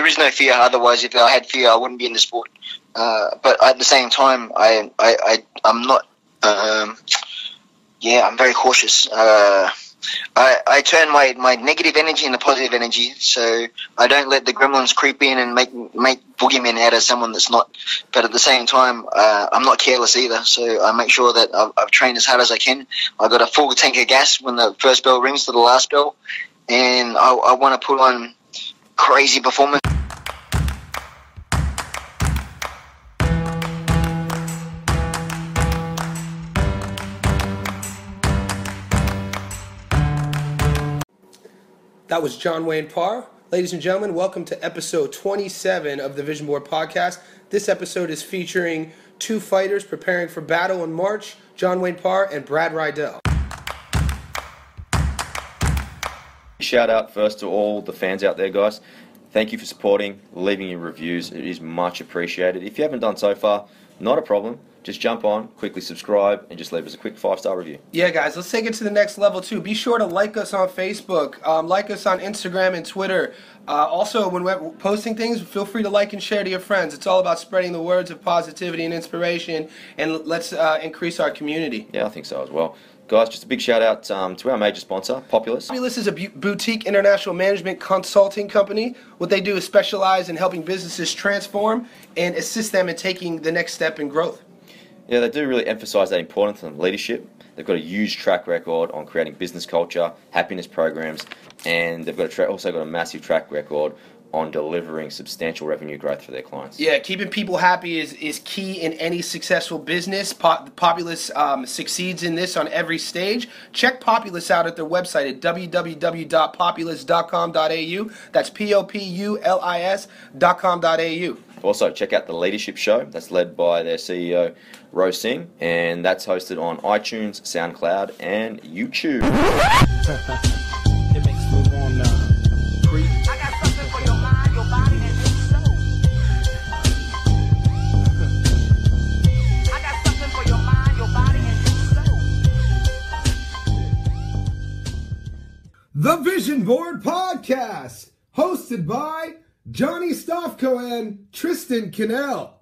there is no fear. Otherwise, if I had fear, I wouldn't be in the sport. But at the same time, I'm not. I'm very cautious. I turn my negative energy into positive energy, so I don't let the gremlins creep in and make boogeymen out of someone that's not. But at the same time, I'm not careless either, so I make sure that I've trained as hard as I can. I got a full tank of gas when the first bell rings to the last bell, and I want to put on crazy performance. That was John Wayne Parr. Ladies and gentlemen, welcome to episode 27 of the Vision Board Podcast. This episode is featuring two fighters preparing for battle in March, John Wayne Parr and Brad Riddell. Shout out first to all the fans out there, guys. Thank you for supporting, leaving your reviews. It is much appreciated. If you haven't done so far, not a problem. Just jump on, quickly subscribe, and just leave us a quick 5-star review. Yeah, guys, let's take it to the next level, too. Be sure to like us on Facebook, like us on Instagram and Twitter. Also, when we're posting things, feel free to like and share to your friends. It's all about spreading the words of positivity and inspiration, and let's increase our community. Yeah, I think so as well. Guys, just a big shout out to our major sponsor, Populis. Populis is a boutique international management consulting company. What they do is specialize in helping businesses transform and assist them in taking the next step in growth. Yeah, they do really emphasise that importance on leadership. They've got a huge track record on creating business culture, happiness programs, and they've got also got a massive track record on delivering substantial revenue growth for their clients. Yeah, keeping people happy is key in any successful business. Populis succeeds in this on every stage. Check Populis out at their website at www.populis.com.au. That's populis.com.au. Also, check out the Leadership Show. That's led by their CEO, Rose Singh, and that's hosted on iTunes, SoundCloud, and YouTube. It makes me wanna creep. I got something for your mind, your body, and your soul. I got something for your mind, your body, and your soul. The Vision Board Podcast, hosted by Johnny Stofko and Tristan Cannell.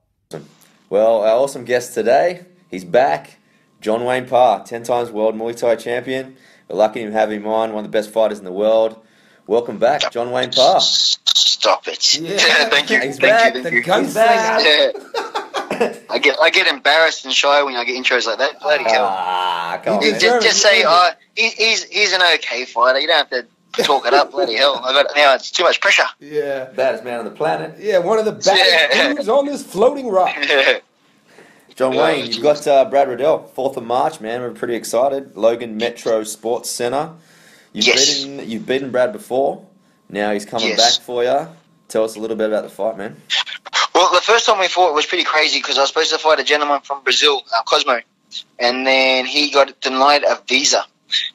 Well, our awesome guest today, he's back. John Wayne Parr, 10 times world Muay Thai champion. We're lucky to have him on, one of the best fighters in the world. Welcome back, John Wayne Parr. Stop it. Yeah. Thank you. He's Thank back. you. The Thank you. gunslinger. Yeah. I get embarrassed and shy when I get intros like that. Bloody hell. Come on, man. Just say, he's an okay fighter. You don't have to talk it up. Bloody hell. Now it's too much pressure. Yeah. Baddest man on the planet. Yeah, one of the baddest dudes on this floating rock. John Wayne, you've got Brad Riddell, 4th of March, man. We're pretty excited. Logan Sports Centre. You've beaten Brad before. Now he's coming back for you. Tell us a little bit about the fight, man. Well, the first time we fought was pretty crazy because I was supposed to fight a gentleman from Brazil, Cosmo, and then he got denied a visa.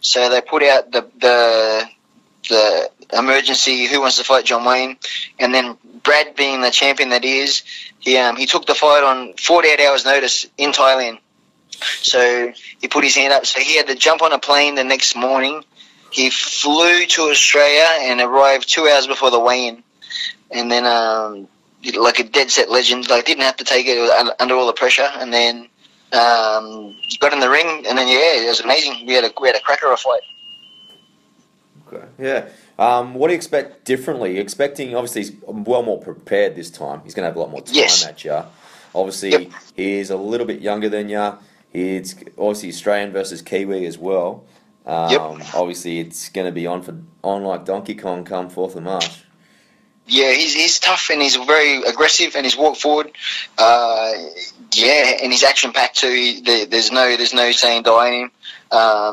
So they put out the emergency, who wants to fight John Wayne, and then Brad, being the champion that he is, he took the fight on 48 hours notice in Thailand. So he put his hand up. So he had to jump on a plane the next morning. He flew to Australia and arrived 2 hours before the weigh-in. And then, like a dead set legend, like didn't have to take it under all the pressure. And then got in the ring, and then it was amazing. We had a cracker of a fight. Okay. Yeah. What do you expect differently? You're expecting, obviously, he's well more prepared this time. He's going to have a lot more time at you. Obviously, he is a little bit younger than you. He's obviously Australian versus Kiwi as well. Obviously, it's going to be on like Donkey Kong come 4th of March. Yeah, he's tough and he's very aggressive and he's walked forward. And he's action packed too. There's no saying die in him.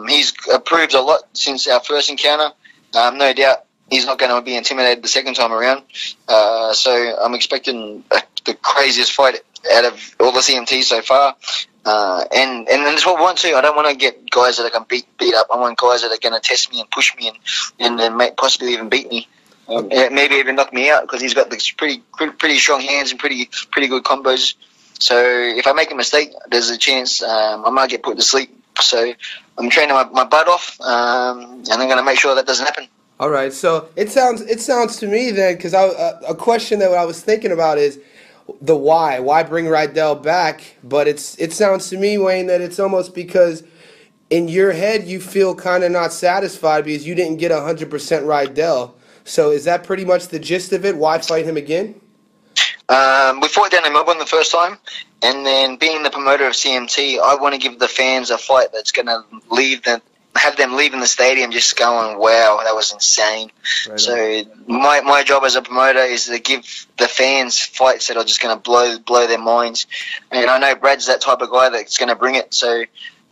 He's improved a lot since our first encounter. No doubt he's not going to be intimidated the second time around. So I'm expecting the craziest fight out of all the CMTs so far. And that's what I want to. I don't want to get guys that are going to beat up. I want guys that are going to test me and push me and then possibly even beat me. Maybe even knock me out because he's got these pretty strong hands and pretty good combos. So if I make a mistake, there's a chance I might get put to sleep. So I'm training my butt off, and I'm going to make sure that doesn't happen. All right, so it sounds to me then, because a question that I was thinking about is the why. Why bring Riddell back? But it sounds to me, Wayne, that it's almost because in your head you feel kind of not satisfied because you didn't get 100% Riddell. So is that pretty much the gist of it? Why fight him again? We fought down in Melbourne the first time, and then being the promoter of CMT, I want to give the fans a fight that's going to have them leaving the stadium just going, wow, that was insane. Right. So my job as a promoter is to give the fans fights that are just going to blow their minds. And I know Brad's that type of guy that's going to bring it. So,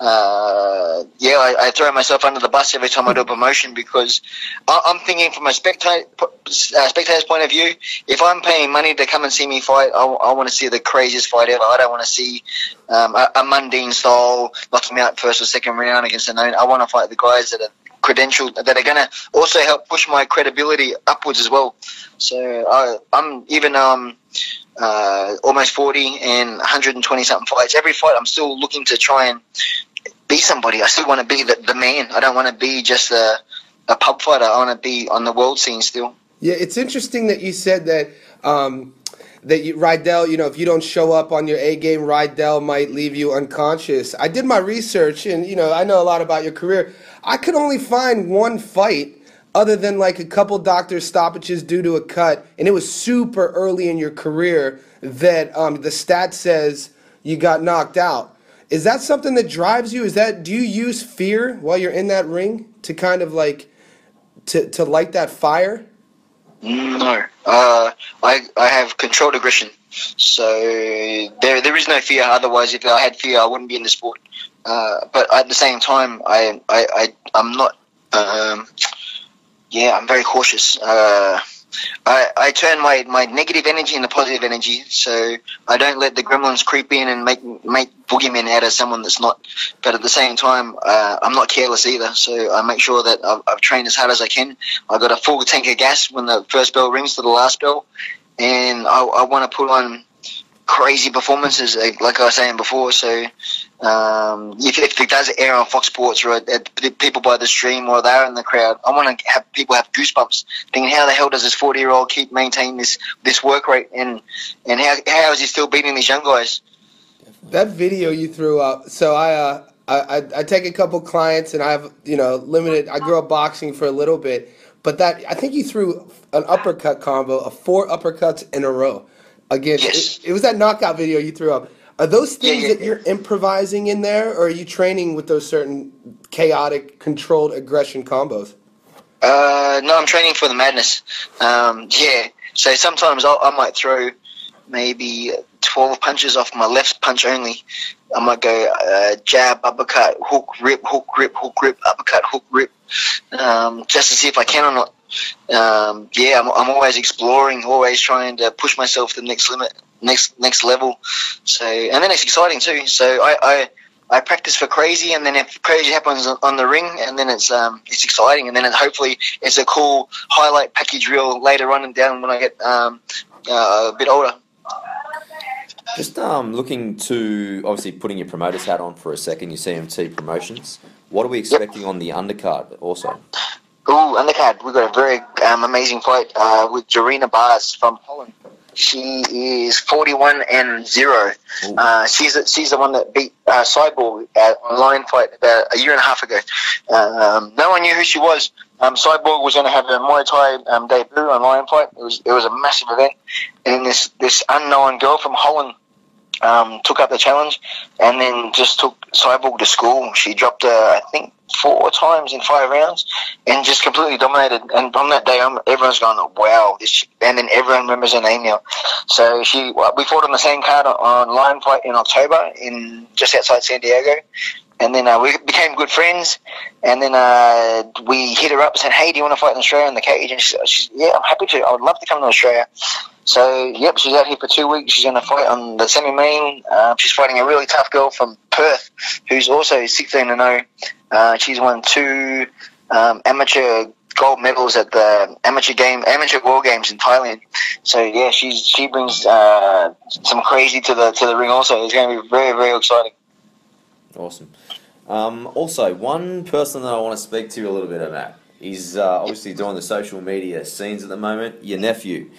I throw myself under the bus every time I do a promotion, because I'm thinking from a spectator's point of view, if I'm paying money to come and see me fight, I want to see the craziest fight ever. I don't want to see a mundane style, knock me out first or second round against a known. I want to fight the guys that are credentialed, that are going to also help push my credibility upwards as well. So I'm, even though I'm almost 40 and 120 something fights, every fight I'm still looking to try and be somebody. I still want to be the man. I don't want to be just a pub fighter. I want to be on the world scene still. Yeah, it's interesting that you said that Riddell, if you don't show up on your A game, Riddell might leave you unconscious. I did my research, and I know a lot about your career. I could only find one fight other than like a couple doctor stoppages due to a cut, and it was super early in your career that the stat says you got knocked out. Is that something that drives you? Do you use fear while you're in that ring to kind of like to light that fire? No, I have controlled aggression, so there is no fear. Otherwise, if I had fear, I wouldn't be in the sport. But at the same time, I'm not. I'm very cautious. I turn my negative energy into positive energy, so I don't let the gremlins creep in and make boogeymen out of someone that's not. But at the same time, I'm not careless either, so I make sure that I've trained as hard as I can. I got a full tank of gas when the first bell rings to the last bell, and I want to put on crazy performances, like I was saying before. So if it does air on Fox Sports or people by the stream or they're in the crowd, I want to have people have goosebumps, thinking, how the hell does this 40-year-old keep maintaining this work rate, and how is he still beating these young guys? That video you threw up. So I take a couple clients, and I have limited. I grew up boxing for a little bit, but I think you threw an uppercut combo of 4 uppercuts in a row. Again, yes. It was that knockout video you threw up. Are those things that you're improvising in there, or are you training with those certain chaotic, controlled aggression combos? No, I'm training for the madness. So sometimes I might throw maybe 12 punches off my left punch only. I might go jab, uppercut, hook, rip, uppercut, hook, rip, just to see if I can or not. I'm always exploring, always trying to push myself to the next limit, next level. So, and then it's exciting too. So I practice for crazy, and then if crazy happens on the ring, and then it's exciting, and then hopefully it's a cool highlight package reel later on and down when I get a bit older. Just looking to, obviously putting your promoter's hat on for a second, your CMT promotions. What are we expecting on the undercard also? Ooh, undercard. We've got a very amazing fight with Jarina Bars from Holland. She is 41-0. She's the one that beat Cyborg at a line fight about a year and a half ago. No one knew who she was. Cyborg was going to have her Muay Thai debut on Lion Fight. It was a massive event, and this unknown girl from Holland took up the challenge, and then just took Cyborg to school. She dropped her, I think, 4 times in 5 rounds, and just completely dominated. And from that day on, everyone's going, wow, this chick. And then everyone remembers her name now. So we fought on the same card on Lion Fight in October, just outside San Diego. And then we became good friends, and then we hit her up and said, hey, do you want to fight in Australia in the cage? And she's yeah, I'm happy to. I would love to come to Australia. So, yep, she's out here for 2 weeks. She's going to fight on the semi-main. She's fighting a really tough girl from Perth who's also 16-0. She's won 2 amateur gold medals at the amateur world games in Thailand. So, yeah, she brings some crazy to the ring also. It's going to be very, very exciting. Awesome. Also, one person that I want to speak to you a little bit about He's obviously doing the social media scenes at the moment. Your nephew,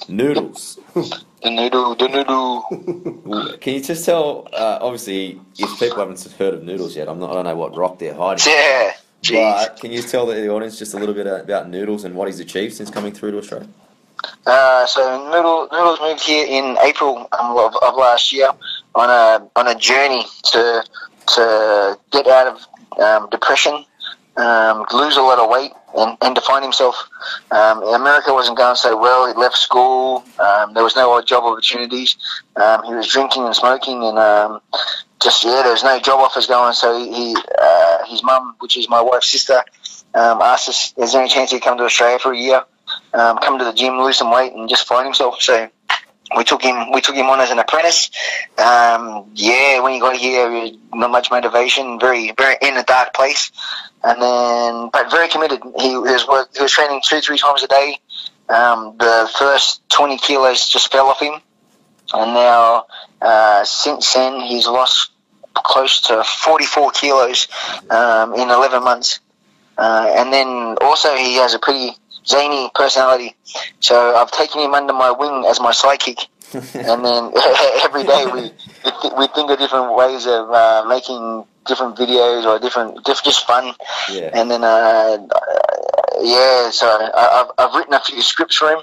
Noodles. The noodle. Can you just tell? Obviously, if people haven't heard of Noodles yet, I don't know what rock they're hiding. Yeah. Jeez. But can you tell the audience just a little bit about Noodles and what he's achieved since coming through to Australia? So Noodles moved here in April of last year on a journey to get out of depression, lose a lot of weight, and to find himself. America wasn't going so well. He left school. There was no job opportunities. He was drinking and smoking, and there was no job offers going. So his mum, which is my wife's sister, asked us, "Is there any chance he'd come to Australia for a year, come to the gym, lose some weight, and just find himself?" So we took him on as an apprentice. When he got here, not much motivation, very, very in a dark place, but very committed. He was training 2-3 times a day. The first 20 kilos just fell off him, and now since then he's lost close to 44 kilos in 11 months. And then also he has a pretty zany personality, so I've taken him under my wing as my sidekick. And then every day we think of different ways of making different videos or just fun. Yeah. And then so I've written a few scripts for him,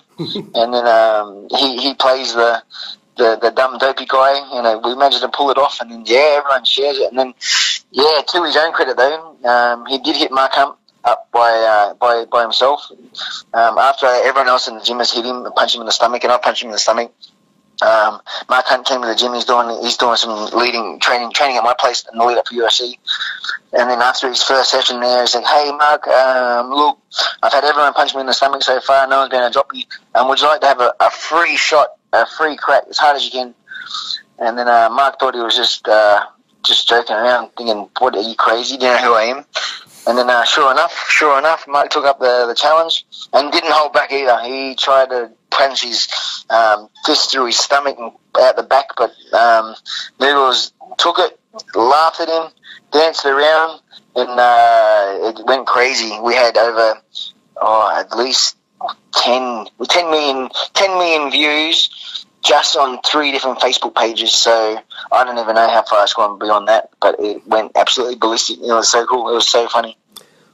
and then he plays the dumb dopey guy. We managed to pull it off, and then everyone shares it. And then to his own credit though, he did hit Mark Hunt up by himself. After everyone else in the gym has hit him, punch him in the stomach, and I punch him in the stomach. Mark Hunt came to the gym. He's doing some leading training at my place in the lead up for UFC. And then after his first session there, he's like, "Hey Mark, look, I've had everyone punch me in the stomach so far. No one's going to drop me. Would you like to have a free shot, a free crack as hard as you can?" And then Mark thought he was just joking around, thinking, "What, are you crazy? Do you know who I am?" And then sure enough, Mark took up the challenge and didn't hold back either. He tried to punch his fist through his stomach and out the back, but Noodles took it, laughed at him, danced around, and it went crazy. We had over at least 10 million views just on 3 different Facebook pages. So I don't even know how far it's gone beyond that, but it went absolutely ballistic. It was so cool. It was so funny.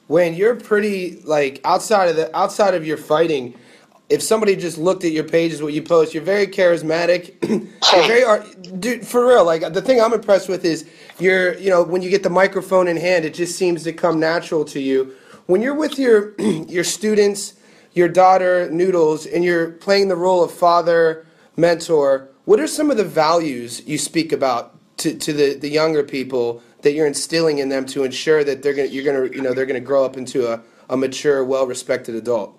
When you're pretty, like, outside of your fighting, if somebody just looked at your pages, what you post, you're very charismatic. Dude, for real. Like, the thing I'm impressed with is when you get the microphone in hand, it just seems to come natural to you. When you're with your students, your daughter Noodles, and you're playing the role of father, mentor, what are some of the values you speak about to the younger people that you're instilling in them to ensure that they're gonna grow up into a mature, well-respected adult?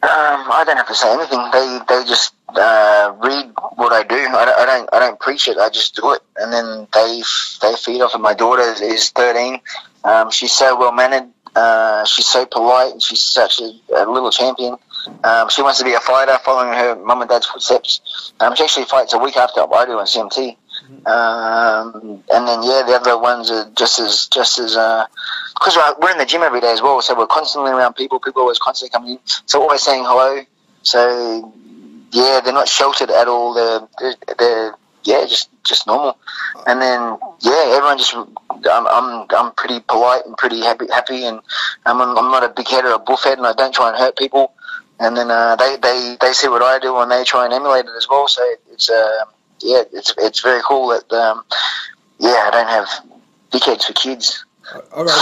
I don't have to say anything. They just read what I do. I don't preach it. I just do it, and then they feed off it. My daughter is 13. She's so well mannered. She's so polite, and she's such a little champion. She wants to be a fighter, following her mum and dad's footsteps. She actually fights a week after I do on CMT. And then the other ones are just as because we're in the gym every day as well, so we're constantly around people. People always constantly coming in, so always saying hello. So they're not sheltered at all. They're just normal. And then everyone just I'm pretty polite and pretty happy, and I'm not a big head or a buff head, and I don't try and hurt people. And then they see what I do, and they try and emulate it as well. So it's very cool that I don't have dickheads for kids. All right,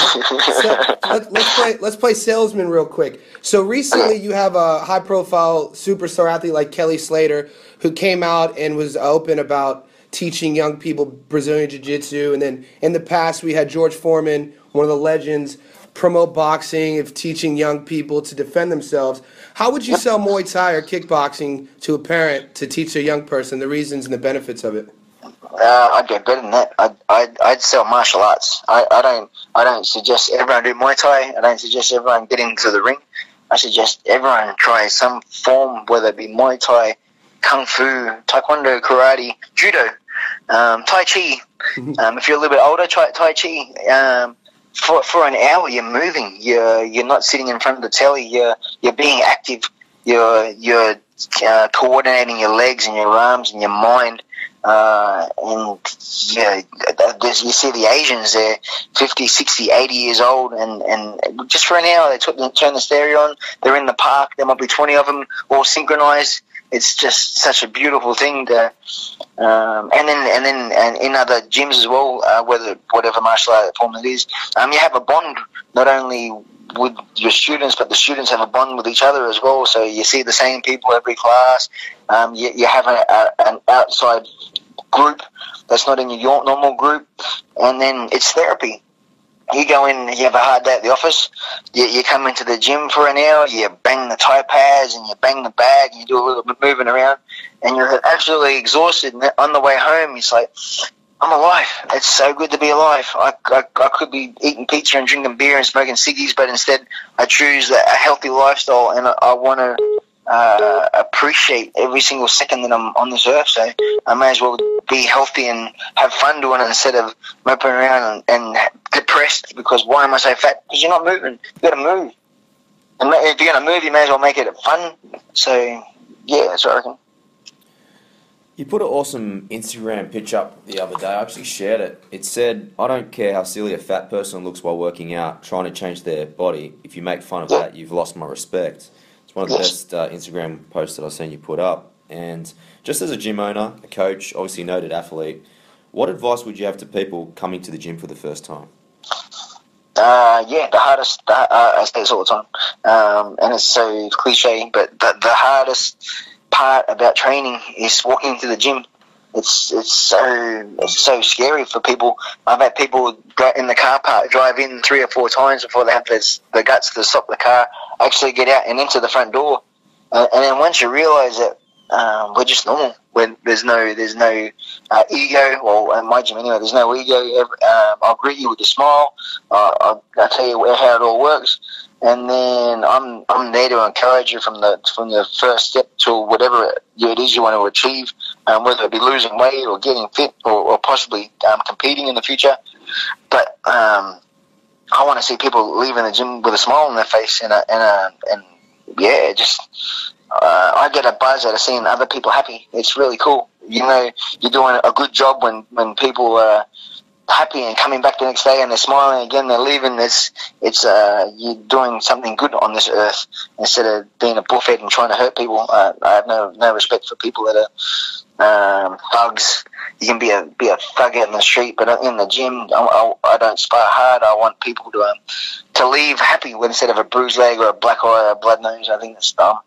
so let's play salesman real quick. So recently you have a high-profile superstar athlete like Kelly Slater who came out and was open about teaching young people Brazilian Jiu-Jitsu. And then in the past we had George Foreman, one of the legends, promote boxing, of teaching young people to defend themselves. How would you sell Muay Thai or kickboxing to a parent to teach a young person the reasons and the benefits of it? I'd go better than that. I'd sell martial arts. I don't suggest everyone do Muay Thai. I don't suggest everyone get into the ring. I suggest everyone try some form, whether it be Muay Thai, Kung Fu, Taekwondo, Karate, Judo, Tai Chi. If you're a little bit older, try Tai Chi. for an hour you're moving. You're not sitting in front of the telly. You're being active. You're coordinating your legs and your arms and your mind. And yeah, you see the Asians, they're 50, 60, 80 years old, and just for an hour they turn the stereo on. They're in the park. There might be 20 of them all synchronized. It's just such a beautiful thing to, and then in other gyms as well, whatever martial art form it is, you have a bond not only with your students, but the students have a bond with each other as well. So you see the same people every class. You have an outside group that's not in your normal group, and then it's therapy. You go in, you have a hard day at the office, you come into the gym for an hour, you bang the Thai pads and you bang the bag, and you do a little bit moving around, and you're absolutely exhausted. And on the way home, it's like, I'm alive. It's so good to be alive. I could be eating pizza and drinking beer and smoking ciggies, but instead I choose a healthy lifestyle, and I want to appreciate every single second that I'm on this earth. So I may as well be healthy and have fun doing it instead of moping around and depressed because why am I so fat? Because you're not moving. You got to move. And if you're going to move, you may as well make it fun. So yeah, that's what I reckon. You put an awesome Instagram pitch up the other day. I actually shared it. It said, I don't care how silly a fat person looks while working out, trying to change their body. If you make fun of that, you've lost my respect. It's one of the best Instagram posts that I've seen you put up. And just as a gym owner, a coach, obviously noted athlete, what advice would you have to people coming to the gym for the first time? The hardest, I say this all the time, and it's so cliche, but the hardest part about training is walking to the gym. It's so scary for people. I've had people go in the car park, drive in 3 or 4 times before they have the guts to stop the car, actually get out and into the front door. And then once you realise that we're just normal, when there's no ego, or in my gym anyway, there's no ego. I'll greet you with a smile. I'll tell you how it all works. And then I'm there to encourage you from the first step to whatever it is you want to achieve, whether it be losing weight or getting fit or possibly competing in the future. But I want to see people leaving the gym with a smile on their face and yeah, just I get a buzz out of seeing other people happy. It's really cool. You know, you're doing a good job when people are happy and coming back the next day and they're smiling again, they're leaving. It's you're doing something good on this earth instead of being a bullhead and trying to hurt people. I have no respect for people that are thugs. You can be a thug out in the street, but in the gym, I don't spar hard. I want people to leave happy instead of a bruised leg or a black eye or a blood nose. I think that's dumb.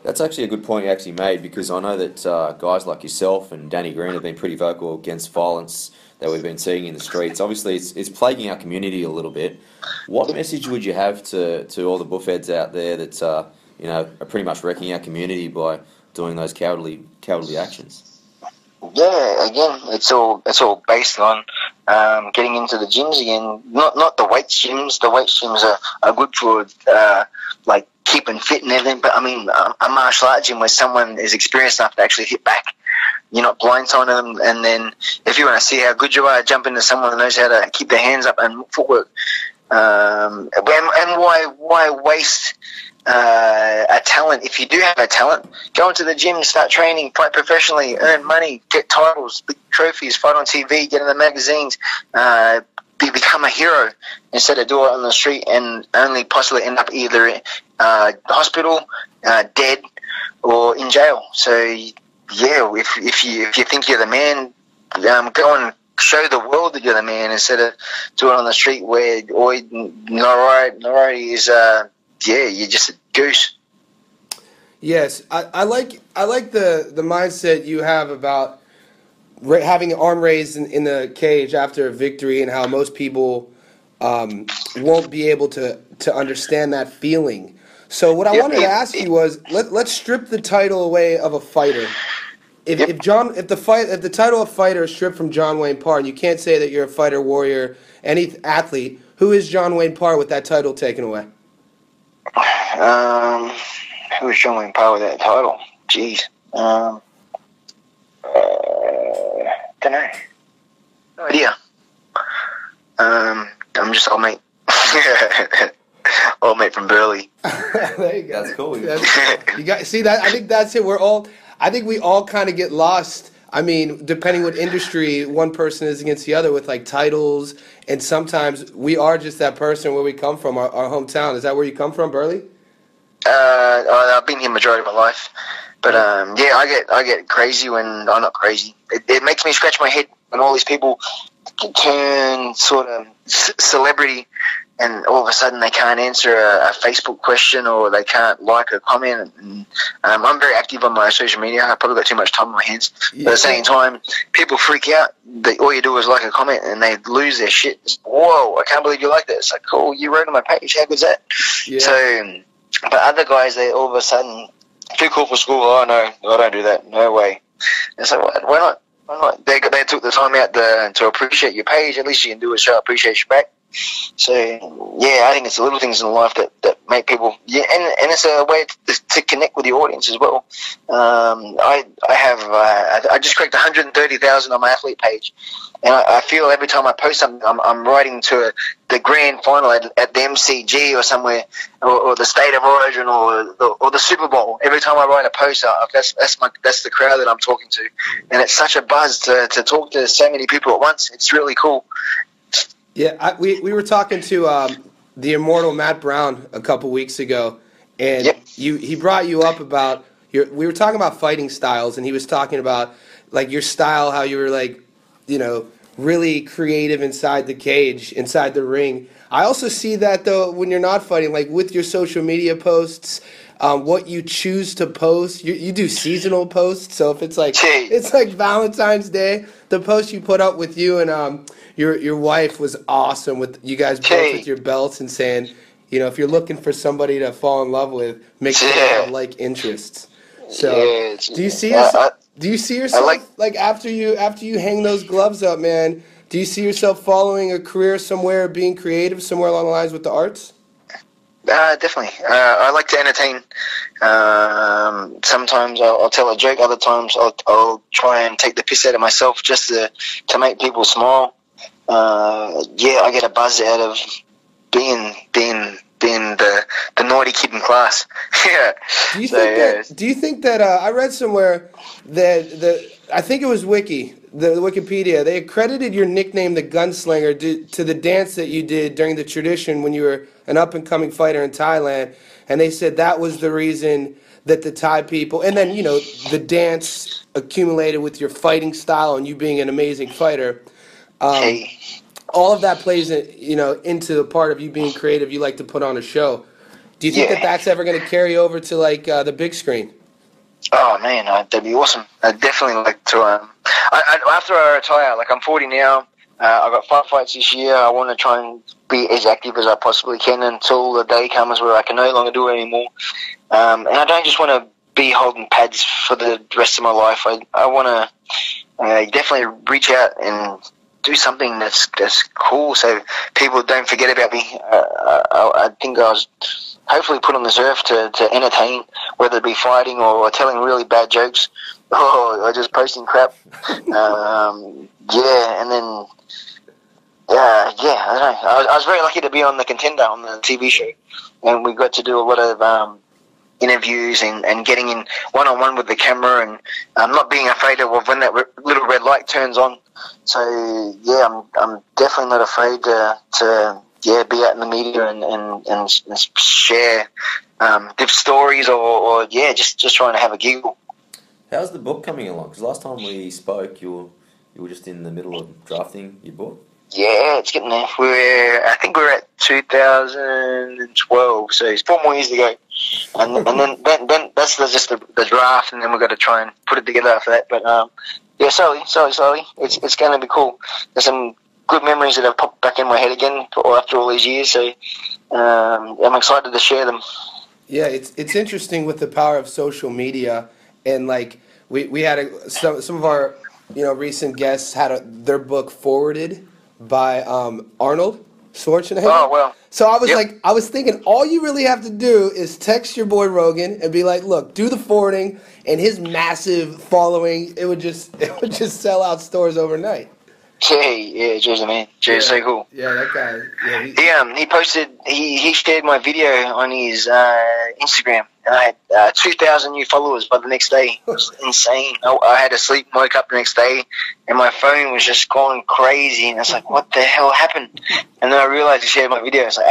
That's actually a good point you actually made, because I know that guys like yourself and Danny Green have been pretty vocal against violence that we've been seeing in the streets. Obviously, it's plaguing our community a little bit. What message would you have to all the buffheads out there that are pretty much wrecking our community by doing those cowardly actions? Yeah, again, it's all based on getting into the gyms again. Not the weights gyms. The weights gyms are good for like keeping fit and everything. But I mean, a martial art gym where someone is experienced enough to actually hit back. You're not blindsiding them, and then if you want to see how good you are, jump into someone that knows how to keep their hands up and footwork. And why waste a talent? If you do have a talent, go into the gym, start training, fight professionally, earn money, get titles, big trophies, fight on TV, get in the magazines, become a hero instead of do it on the street and only possibly end up either hospital, dead, or in jail. So yeah, if you think you're the man, go and show the world that you're the man instead of do it on the street where notoriety is you're just a goose. Yes, I like the mindset you have about having an arm raised in the cage after a victory, and how most people won't be able to understand that feeling. So what I wanted to ask you was, let's strip the title away of a fighter. If the title of fighter is stripped from John Wayne Parr, and you can't say that you're a fighter, warrior, any athlete, who is John Wayne Parr with that title taken away? Who is John Wayne Parr with that title? Jeez. Don't know. No idea. I'm just old mate. Old mate from Burley. There you go. That's cool. You got see that? I think that's it. I think we all kind of get lost. I mean, depending what industry one person is against the other with like titles, and sometimes we are just that person where we come from, our hometown. Is that where you come from, Burley? I've been here majority of my life, but yeah, I get crazy when I'm not crazy. It makes me scratch my head when all these people turn sort of celebrity, and all of a sudden they can't answer a Facebook question or they can't like a comment. And, I'm very active on my social media. I've probably got too much time on my hands. Yeah. But at the same time, people freak out. All you do is like a comment and they lose their shit. It's, whoa, I can't believe you like that. It's like, cool, you wrote on my page. How good's that? Yeah. So, but other guys, they all of a sudden, too cool for school. Oh, no, I don't do that. No way. It's like, why not? Why not? They took the time out to appreciate your page. At least you can do is show appreciation back. So, yeah, I think it's the little things in life that make people, yeah, and it's a way to connect with the audience as well. I just cracked 130,000 on my athlete page, and I feel every time I post something, I'm writing to the grand final at the MCG or somewhere, or the State of Origin or the Super Bowl. Every time I write a post, that's the crowd that I'm talking to, and it's such a buzz to talk to so many people at once. It's really cool. Yeah, we were talking to the immortal Matt Brown a couple weeks ago, and Yep. he brought you up about we were talking about fighting styles, and he was talking about like your style, how you were like, really creative inside the cage, inside the ring. I also see that though when you're not fighting, like with your social media posts, what you choose to post. You do seasonal posts, so if it's like Valentine's Day, the post you put up with you and your wife was awesome with you guys both with your belts and saying, if you're looking for somebody to fall in love with, make sure you have like interests. So do you see yourself like after you hang those gloves up, man? Do you see yourself following a career somewhere, being creative somewhere along the lines with the arts? Definitely. I like to entertain. Sometimes I'll tell a joke. Other times I'll try and take the piss out of myself just to make people smile. I get a buzz out of being the naughty kid in class. Yeah. Do you think that I read somewhere that I think it was the Wikipedia, they accredited your nickname, the Gunslinger, to the dance that you did during the tradition when you were an up-and-coming fighter in Thailand, and they said that was the reason that the Thai people, and then, the dance accumulated with your fighting style and you being an amazing fighter. All of that plays, into the part of you being creative. You like to put on a show. Do you think that that's ever going to carry over to like the big screen? Oh man, that'd be awesome. I'd definitely like to. After I retire, like I'm 40 now. I've got 5 fights this year. I want to try and be as active as I possibly can until the day comes where I can no longer do it anymore. And I don't just want to be holding pads for the rest of my life. I want to definitely reach out and do something that's cool so people don't forget about me. I think I was hopefully put on this earth to entertain, whether it be fighting or telling really bad jokes or just posting crap. And then I don't know. I was very lucky to be on The Contender on the TV show, and we got to do a lot of interviews and getting in one-on-one with the camera and not being afraid of when that little red light turns on. So I'm definitely not afraid to be out in the media and share diff stories or just trying to have a giggle. How's the book coming along? Because last time we spoke, you were just in the middle of drafting your book. Yeah, it's getting there. I think we're at 2012, so it's 4 more years to go. And then that's just the draft, and then we've got to try and put it together after that. But slowly. It's going to be cool. There's some good memories that have popped back in my head again after all these years, so I'm excited to share them. Yeah, it's interesting with the power of social media, and like we had some of our recent guests had their book forwarded by Arnold Schwarzenegger. Oh well. So I was I was thinking, all you really have to do is text your boy Rogan and be like, look, do the forwarding, and his massive following, it would just sell out stores overnight. Yeah, Jersey man. Jersey's so cool. Yeah, that guy. Yeah, He posted, he shared my video on his Instagram, and I had 2,000 new followers by the next day. It was insane. I had to sleep, woke up the next day, and my phone was just going crazy, and I was like, what the hell happened? And then I realized he shared my video. I was like,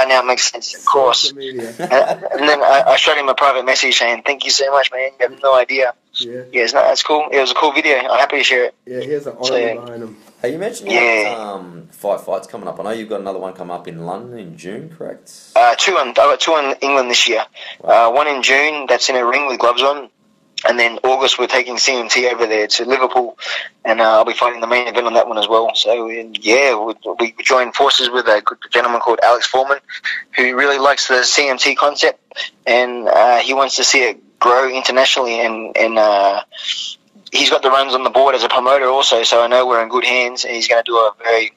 now it makes sense, of course. And then I shot him a private message saying, thank you so much, man. You have no idea. Yeah, that's cool. It was a cool video. I'm happy to share it. Yeah, he has an army behind him. Hey, you mentioned you have 5 fights coming up. I know you've got another one coming up in London in June, correct? I got 2 in England this year. Wow. One in June, that's in a ring with gloves on. And then August, we're taking CMT over there to Liverpool, and I'll be fighting the main event on that one as well. So, we joined forces with a good gentleman called Alex Foreman, who really likes the CMT concept, and he wants to see it grow internationally, and he's got the runs on the board as a promoter also, so I know we're in good hands, and he's going to do a very,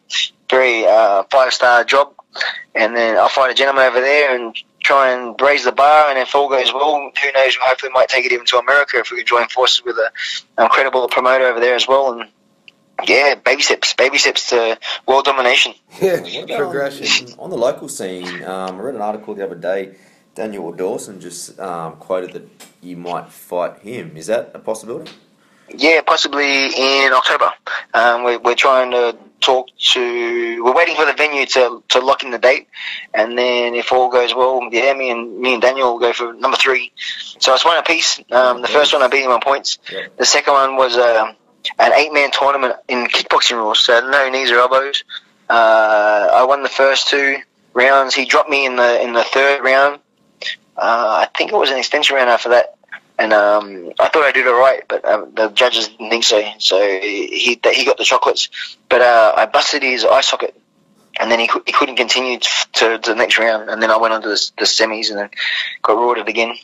very 5-star job. And then I'll fight a gentleman over there and try and raise the bar, and if all goes well, who knows, hopefully we might take it even to America if we can join forces with a credible promoter over there as well. And baby steps to world domination. Yeah, progression. On the local scene, I read an article the other day, Daniel Dawson just quoted that you might fight him. Is that a possibility? Yeah, possibly in October. We're trying to we're waiting for the venue to lock in the date, and then if all goes well, me and Daniel will go for number 3. So it's one apiece. The first one I beat him on points. Yeah. The second one was an 8-man tournament in kickboxing rules, so no knees or elbows. I won the first 2 rounds. He dropped me in the third round. I think it was an extension round after that. And I thought I did all right, but the judges didn't think so. So he got the chocolates. But I busted his eye socket, and then he couldn't continue to the next round. And then I went on to the semis and then got rewarded again.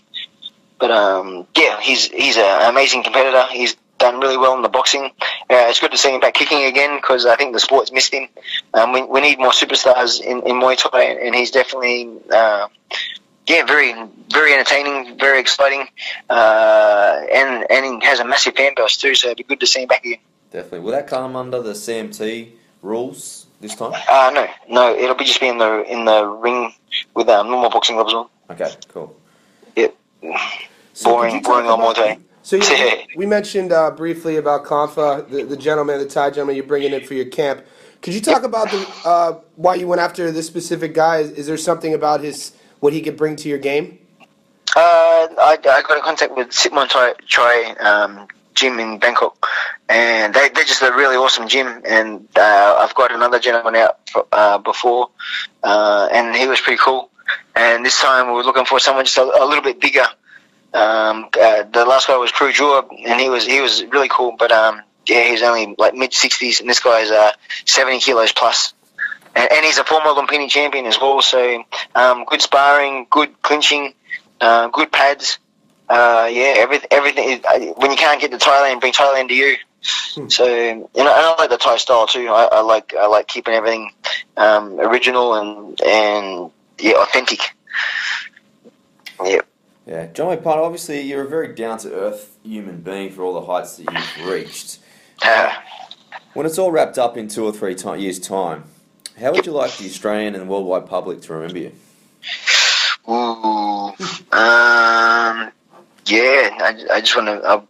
But he's an amazing competitor. He's done really well in the boxing. It's good to see him back kicking again, because I think the sport's missed him. We need more superstars in Muay Thai, and he's definitely... very, very entertaining, very exciting, and he has a massive fan base too, so it'd be good to see him back again. Definitely. Will that come under the CMT rules this time? No, it'll be just be in the ring with normal boxing gloves on. Okay, cool. Yep. So boring on Muay Thai. So we mentioned briefly about Konfa, the gentleman, the Thai gentleman you're bringing in for your camp. Could you talk about why you went after this specific guy? Is there something about what he could bring to your game? I got in contact with Sitmon Chai gym in Bangkok, and they're just a really awesome gym. And I've got another gentleman out before, and he was pretty cool. And this time we were looking for someone just a little bit bigger. The last guy was Crew Jua, and he was really cool, but he's only like mid-60s, and this guy's 70 kilos plus. And he's a former Lumpini champion as well, so good sparring, good clinching, good pads. Everything. When you can't get to Thailand, bring Thailand to you. So, and I like the Thai style too. I like keeping everything original and authentic. Yep. Yeah, John Wayne Parr, obviously you're a very down-to-earth human being for all the heights that you've reached. When it's all wrapped up in 2 or 3 years' time, how would you like the Australian and worldwide public to remember you? Ooh, I just want to.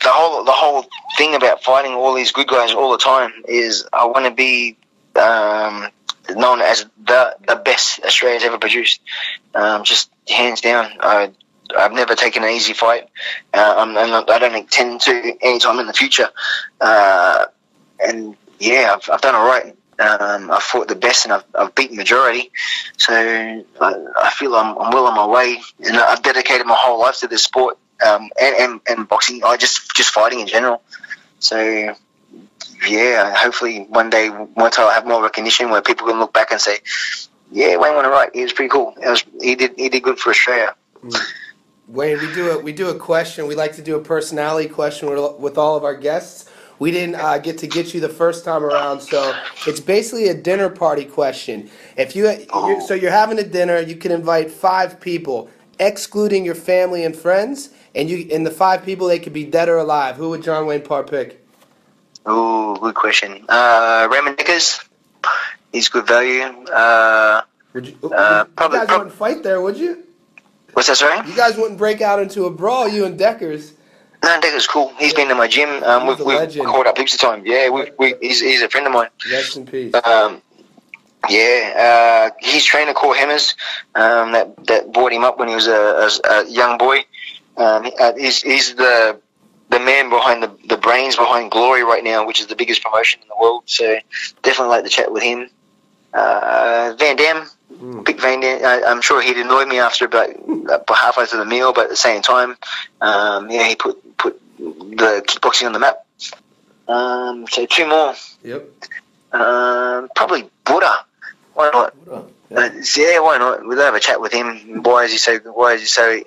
The whole thing about fighting all these good guys all the time is I want to be known as the best Australia's ever produced. Just hands down. I've never taken an easy fight, and I don't intend to anytime in the future. I've done all right. I've fought the best, and I've beaten majority. So I feel I'm well on my way, and I've dedicated my whole life to this sport and boxing. I just fighting in general. So hopefully one day Muay Thai will have more recognition where people can look back and say, yeah, Wayne won it right. He was pretty cool. He did good for Australia. Wayne, we do a question. We like to do a personality question with all of our guests. We didn't get you the first time around, so it's basically a dinner party question. So you're having a dinner, you can invite 5 people, excluding your family and friends, and the 5 people, they could be dead or alive. Who would John Wayne Parr pick? Ooh, good question. Raymond Nickers, he's good value. Would you, Probably. you guys wouldn't fight there, would you? What's that, sorry? You guys wouldn't break out into a brawl, you and Deckers. No, Decker's cool. He's been to my gym. We've caught up heaps of time. Yeah, he's a friend of mine. Rest in peace. His trainer, Core Hemmers, that brought him up when he was a young boy. He's the man behind the brains behind Glory right now, which is the biggest promotion in the world. So definitely like to chat with him. Van Dam, big Van Dam. I'm sure he'd annoy me after about halfway through the meal, but at the same time, he put the kickboxing on the map. So 2 more. Yep. Probably Buddha. Why not? Why not? We'll have a chat with him. Why is he so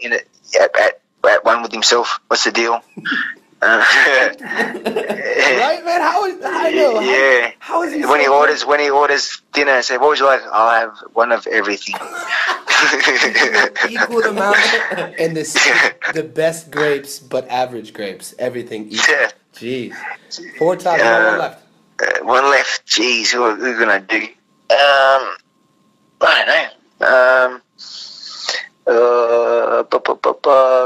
in it at one with himself? What's the deal? Right, man? How is he? When he orders dinner, I say, "What would you like?" "I'll have one of everything." Equal amount, and the best grapes, but average grapes. Everything equal. Yeah. Jeez. 4 times, one left. One left. Jeez, who are we gonna do? I don't know.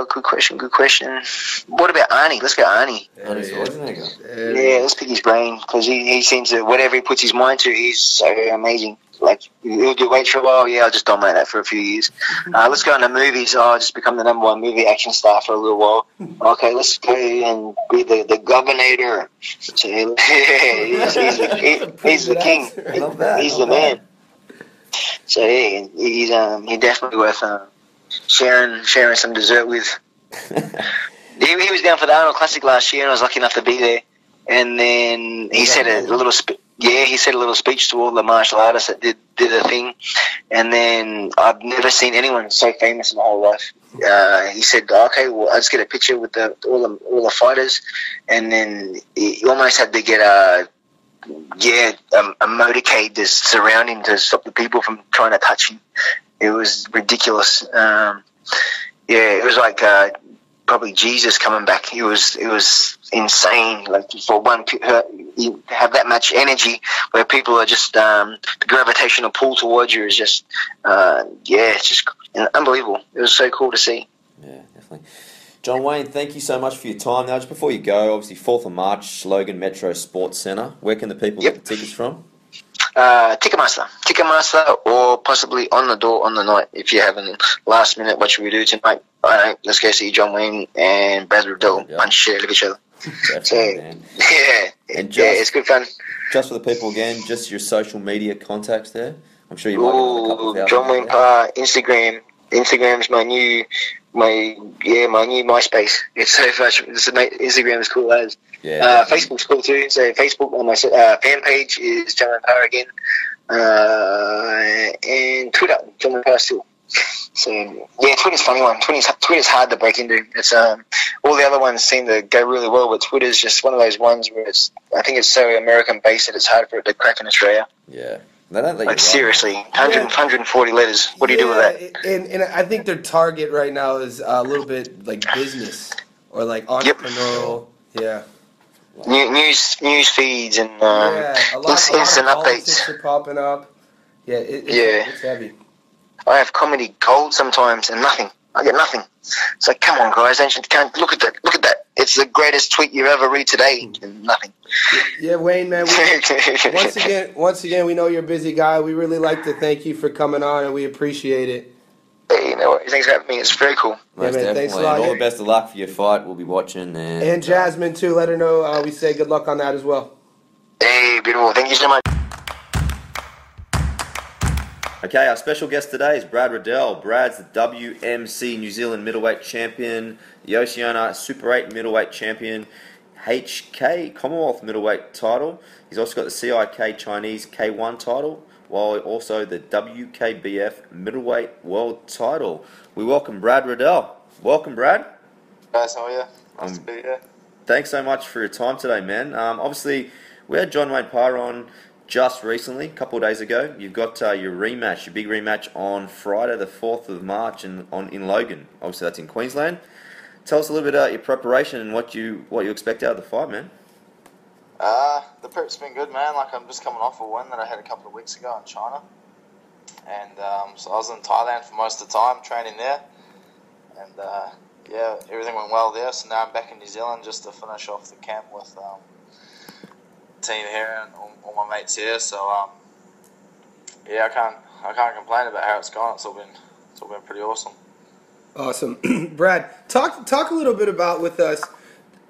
Good question. What about Arnie? Let's go Arnie. Yeah, let's pick his brain, because he seems to, whatever he puts his mind to, he's so amazing. Like, he'll do weights for a while. Yeah, I'll just dominate that for a few years. Let's go into movies. I'll just become the #1 movie action star for a little while. Okay, let's go and be the governor. So, he's the king. He's the man. So yeah, he's definitely worth sharing some dessert with. He was down for the Arnold Classic last year, and I was lucky enough to be there. And then he said a little speech to all the martial artists that did a thing. And then I've never seen anyone so famous in my whole life. He said, "Okay, well, I'll just get a picture with all the fighters," and then he almost had to get a motorcade to surround him to stop the people from trying to touch him. It was ridiculous. It was like probably Jesus coming back. It was insane. Like, for one, you have that much energy where people are just the gravitational pull towards you is just it's just unbelievable. It was so cool to see. Yeah, definitely. John Wayne, thank you so much for your time. Now, just before you go, obviously 4th of March, Logan Sports Centre. Where can the people get the tickets from? Ticketmaster, or possibly on the door on the night. If you have a last minute, what should we do tonight? I don't know, let's go see John Wayne and Brad Riddell punch shit of each other. Man. And it's good fun. Just for the people again, just your social media contacts there. I'm sure you might get a couple of thousand. John Wayne Parr, Instagram. Instagram's my new MySpace. It's so much. Instagram is cool as. Yeah. Facebook's cool too. So Facebook on my fan page is John Wayne Parr again, and Twitter John Wayne Parr still. So yeah, Twitter's a funny one. Twitter's hard to break into. It's all the other ones seem to go really well, but Twitter's just one of those ones where I think it's so American based that it's hard for it to crack in Australia. Yeah. They don't let like, seriously, 140 letters. What do you do with that? And I think their target right now is a little bit like business or like entrepreneurial. Yep. Yeah. News feeds and instant updates are popping up. Yeah, it's heavy. I have comedy gold sometimes and nothing. I get nothing. It's like, come on, guys, can't look at that. Look at that. It's the greatest tweet you ever read today. And nothing. Yeah, Wayne, man. Once again, we know you're a busy guy. We really like to thank you for coming on, and we appreciate it. Hey, no worries. Thanks for having me. It's very cool. Most definitely. Thanks a lot. All the best of luck for your fight. We'll be watching. And Jasmine, too. Let her know we say good luck on that as well. Hey, beautiful. Thank you so much. Okay, our special guest today is Brad Riddell. Brad's the WMC New Zealand middleweight champion, the Oceania Super 8 middleweight champion, HK Commonwealth middleweight title. He's also got the CIK Chinese K1 title, while also the WKBF middleweight world title. We welcome Brad Riddell. Welcome, Brad. Guys, how are you? Nice to be here. Thanks so much for your time today, man. Obviously, we had John Wayne Parr on just recently, a couple of days ago. You've got your rematch, your big rematch on Friday the 4th of March in Logan. Obviously that's in Queensland. Tell us a little bit about your preparation and what you expect out of the fight, man. The prep's been good, man. Like, I'm just coming off a win that I had a couple of weeks ago in China. And so I was in Thailand for most of the time, training there. And, yeah, everything went well there. So now I'm back in New Zealand just to finish off the camp with the team here and all my mates here. So, yeah, I can't complain about how it's gone. It's all been pretty awesome. Awesome. Brad, talk a little bit with us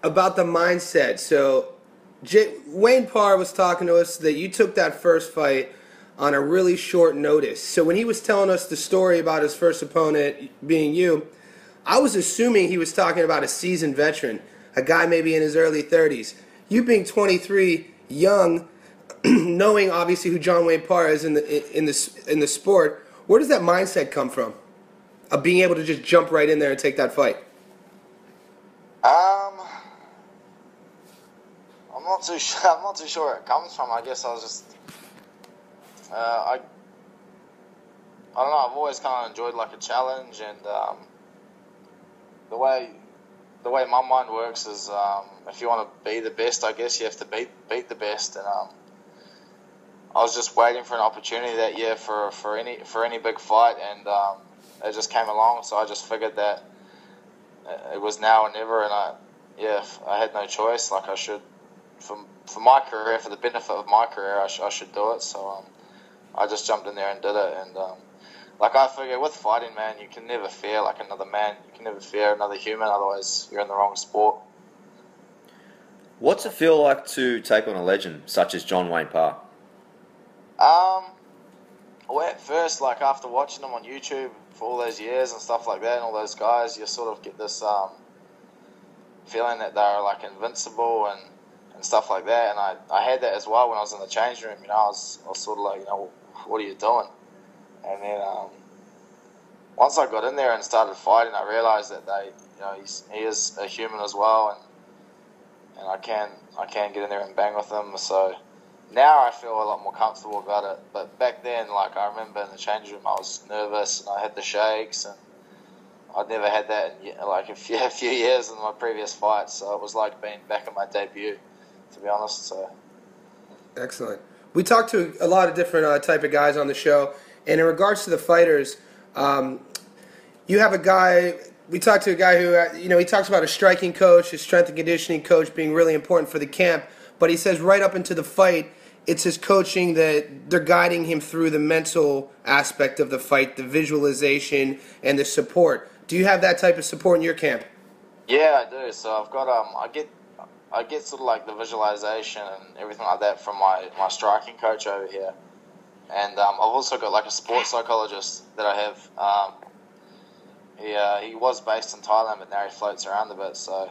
about the mindset. So Wayne Parr was talking to us that you took that first fight on a really short notice. So when he was telling us the story about his first opponent being you, I was assuming he was talking about a seasoned veteran, a guy maybe in his early 30s. You being 23, young, knowing obviously who John Wayne Parr is in the sport, where does that mindset come from? Of being able to just jump right in there and take that fight? I'm not too sure where it comes from. I guess I was just I don't know. I've always kind of enjoyed like a challenge, and the way my mind works is if you want to be the best, I guess you have to beat the best. And I was just waiting for an opportunity that year for any big fight, and it just came along. So I just figured that it was now or never, and I had no choice. Like, I should, for my career, for the benefit of my career, I should do it. So I just jumped in there and did it. And like, I figure with fighting, man, you can never fear like another man. You can never fear another human. Otherwise, you're in the wrong sport. What's it feel like to take on a legend such as John Wayne Parr? Well, at first, like, after watching them on YouTube for all those years and stuff like that, and all those guys, you sort of get this feeling that they're like invincible and stuff like that. And I had that as well when I was in the change room. You know, I was sort of like, you know, what are you doing? And then once I got in there and started fighting, I realized that he is a human as well, and I can get in there and bang with him. So now I feel a lot more comfortable about it. But back then, like, I remember in the change room, I was nervous and I had the shakes, and I'd never had that in like a few years in my previous fights. So it was like being back at my debut, to be honest. So excellent. We talked to a lot of different type of guys on the show, and in regards to the fighters, you have a guy. We talked to a guy who, he talks about a striking coach, his strength and conditioning coach being really important for the camp. But he says right up into the fight, it's his coaching that they're guiding him through the mental aspect of the fight, the visualization, and the support. Do you have that type of support in your camp? Yeah, I do. So I've got I get sort of like the visualization and everything like that from my striking coach over here, and I've also got like a sports psychologist that I have. He was based in Thailand, but now he floats around a bit. So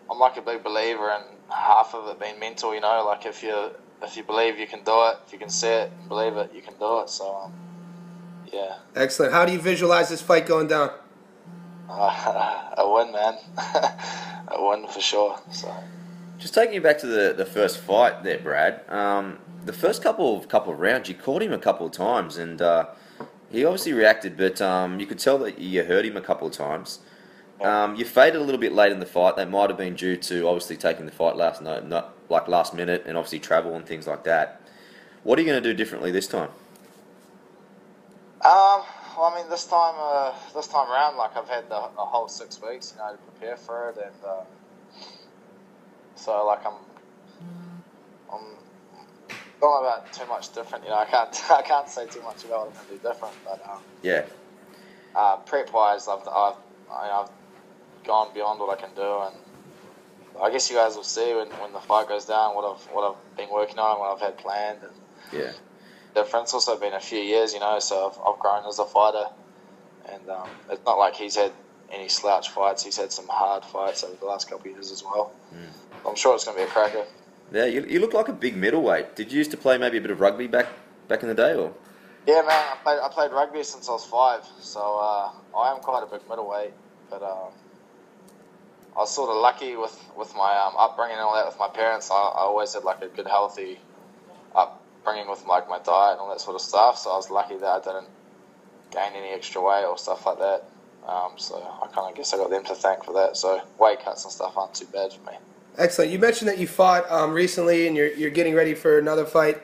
I'm like a big believer in half of it being mental. Like if you believe you can do it, if you can see it and believe it, you can do it. So yeah. Excellent. How do you visualize this fight going down? A win, man. A win for sure. So. Just taking you back to the first fight there, Brad. The first couple of rounds, you caught him a couple of times, and he obviously reacted, but you could tell that you hurt him a couple of times. You faded a little bit late in the fight. That might have been due to obviously taking the fight last minute, and obviously travel and things like that. What are you going to do differently this time? Well, I mean, this time around, like, I've had the whole 6 weeks, to prepare for it, and so like I'm not about too much different. I can't say too much about what I'm going to do different, but yeah. Prep wise, I've gone beyond what I can do, and I guess you guys will see when the fight goes down what I've been working on and what I've had planned. And yeah. It's also been a few years, so I've grown as a fighter, and it's not like he's had any slouch fights. He's had some hard fights over the last couple of years as well. I'm sure it's going to be a cracker. Yeah, you look like a big middleweight. Did you used to play maybe a bit of rugby back in the day, or? Yeah, man, I played rugby since I was 5, so I am quite a big middleweight, but I was sort of lucky with my upbringing and all that with my parents. I always had like a good, healthy upbringing with like my diet and all that sort of stuff, so I was lucky that I didn't gain any extra weight or stuff like that. So I kind of guess I got them to thank for that. So weight cuts and stuff aren't too bad for me. Excellent. You mentioned that you fought recently, and you're getting ready for another fight.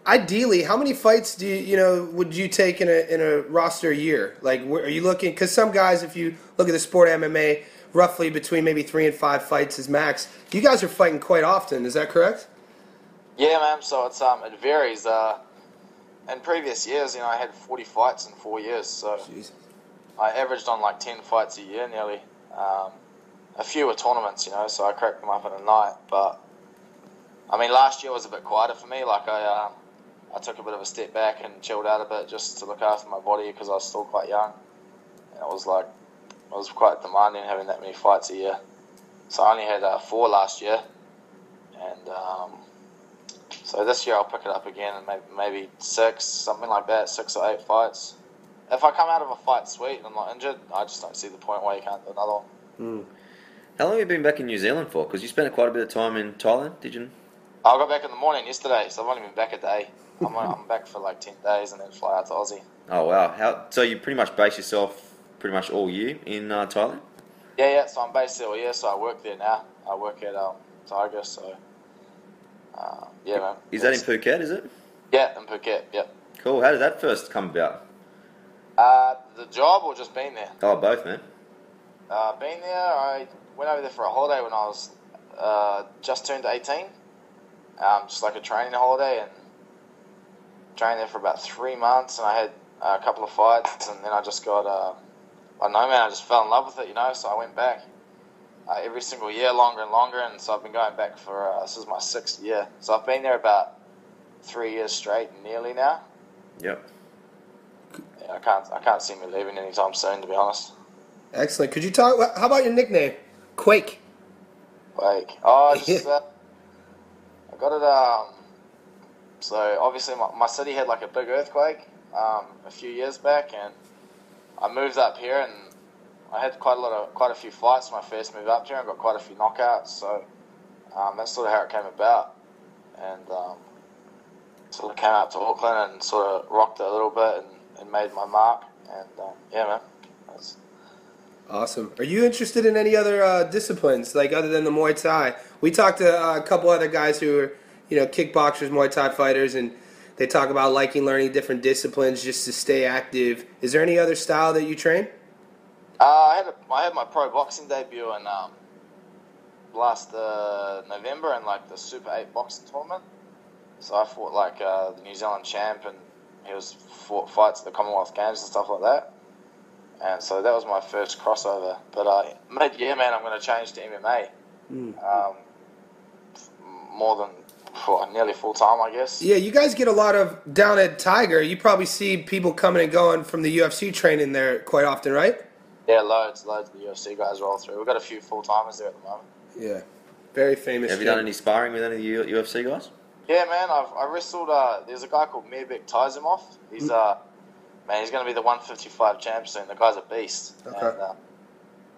Ideally, how many fights would you take in a roster a year? Like, are you looking? Because some guys, if you look at the sport of MMA, roughly between maybe 3 and 5 fights is max. You guys are fighting quite often. Is that correct? Yeah, man. So it's it varies. In previous years, I had 40 fights in 4 years. So Jeez. I averaged on like 10 fights a year, nearly. A few were tournaments, so I cracked them up in a night. But I mean, last year was a bit quieter for me. Like I took a bit of a step back and chilled out a bit just to look after my body because I was still quite young. And it was quite demanding having that many fights a year. So I only had 4 last year, and so this year I'll pick it up again and maybe 6, something like that, 6 or 8 fights. If I come out of a fight sweet and I'm not injured, I just don't see the point why you can't do another one. How long have you been back in New Zealand for? Because you spent quite a bit of time in Thailand, did you? I got back in the morning yesterday, so I've only been back a day. I'm back for like 10 days and then fly out to Aussie. Oh, wow. So you pretty much base yourself pretty much all year in Thailand? Yeah, so I'm based there all year, so I work there now. I work at Tiger, so yeah, man. Is that in Phuket, is it? Yeah, in Phuket, yep. Cool. How did that first come about? The job or just being there? Oh, both, man. Being there, I went over there for a holiday when I was just turned 18. Just like a training holiday, and trained there for about 3 months, and I had a couple of fights, and then I just got, I don't know, man, I just fell in love with it, so I went back every single year, longer and longer, and so I've been going back for, this is my 6th year. So I've been there about 3 years straight, nearly now. Yep. Yeah, I can't see me leaving anytime soon, to be honest. Excellent. Could you talk? How about your nickname? Quake. Quake. Oh, I got it. So obviously my city had like a big earthquake a few years back, and I moved up here, and I had quite a few fights when I first moved up here, and got quite a few knockouts. So that's sort of how it came about, and sort of came out to Auckland and sort of rocked it a little bit and made my mark. And yeah, man. Awesome. Are you interested in any other disciplines, like other than the Muay Thai? We talked to a couple other guys who are, kickboxers, Muay Thai fighters, and they talk about liking learning different disciplines just to stay active. Is there any other style that you train? I had my pro boxing debut in last November in like the Super 8 boxing tournament. So I fought like the New Zealand champ, and he fought fights at the Commonwealth Games and stuff like that. And so that was my first crossover. But mid-year, man, I'm going to change to MMA. More than nearly full-time, I guess. Yeah, you guys get a lot of, down at Tiger, you probably see people coming and going from the UFC training there quite often, right? Yeah, loads of the UFC guys roll through. We've got a few full-timers there at the moment. Yeah, very famous. Have you done any sparring with any of the UFC guys? Yeah, man, I wrestled, there's a guy called Mirbek Tizimov. He's man, he's going to be the 155 champ soon. The guy's a beast. Okay. And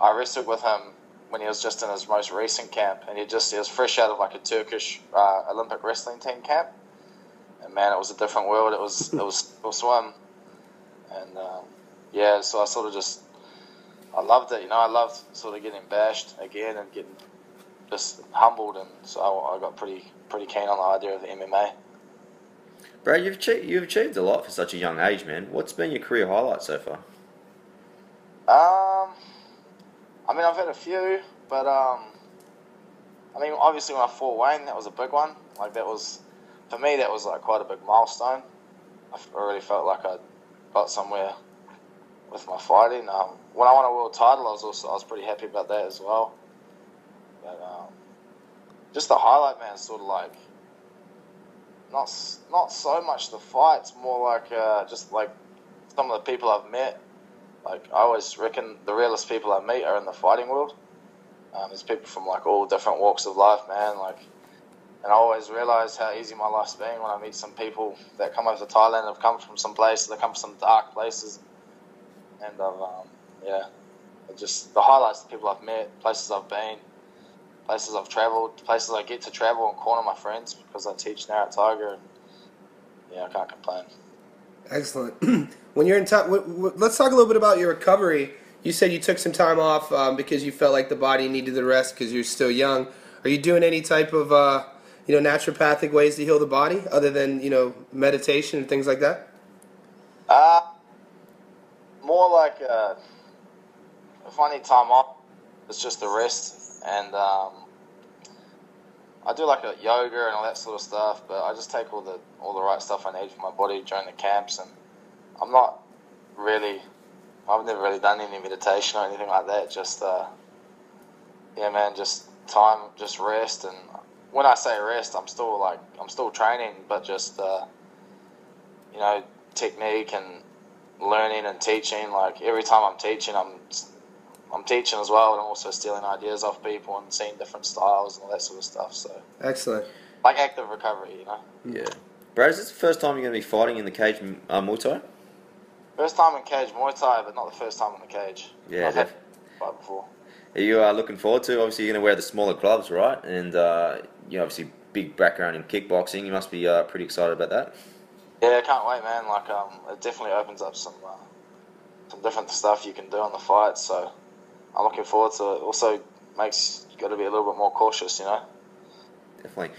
I wrestled with him when he was just in his most recent camp, and he was fresh out of like a Turkish Olympic wrestling team camp. And man, it was a different world. It was swim, and yeah. So I sort of I loved it. I loved sort of getting bashed again and getting just humbled, and so I got pretty keen on the idea of the MMA. Brad, you've achieved a lot for such a young age, man. What's been your career highlight so far? I mean, I've had a few, but I mean, obviously when I fought Wayne, that was a big one. Like for me, that was like quite a big milestone. I really felt like I got somewhere with my fighting. When I won a world title, I was pretty happy about that as well. But just the highlight, man, sort of like. Not so much the fights, more like just like some of the people I've met. Like I always reckon the realest people I meet are in the fighting world. There's people from like all different walks of life, man. Like, and I always realise how easy my life's been when I meet some people that come over to Thailand, have come from some places, they come from some dark places, and just the highlights, the people I've met, places I've been. Places I've travelled, places I get to travel and corner my friends because I teach now at Tiger, and yeah, I can't complain. Excellent. When you're in time, let's talk a little bit about your recovery. You said you took some time off because you felt like the body needed the rest because you're still young. Are you doing any type of naturopathic ways to heal the body other than meditation and things like that? More like if I need time off, it's just the rest, and I do like a yoga and all that sort of stuff. But I just take all the right stuff I need for my body during the camps, and I've never really done any meditation or anything like that. Just just time, just rest. And when I say rest, I'm still training, but just technique and learning and teaching. Like every time I'm teaching, I'm teaching as well, and I'm also stealing ideas off people and seeing different styles and all that sort of stuff. So excellent. Like active recovery, Yeah. Brad, is this the first time you're going to be fighting in the cage Muay Thai? First time in cage Muay Thai, but not the first time in the cage. Yeah, I've had fight before. Are you looking forward to? Obviously, you're going to wear the smaller gloves, right? And obviously big background in kickboxing. You must be pretty excited about that. Yeah, I can't wait, man. Like, it definitely opens up some different stuff you can do on the fight. So I'm looking forward to it. Also makes you got to be a little bit more cautious, Definitely.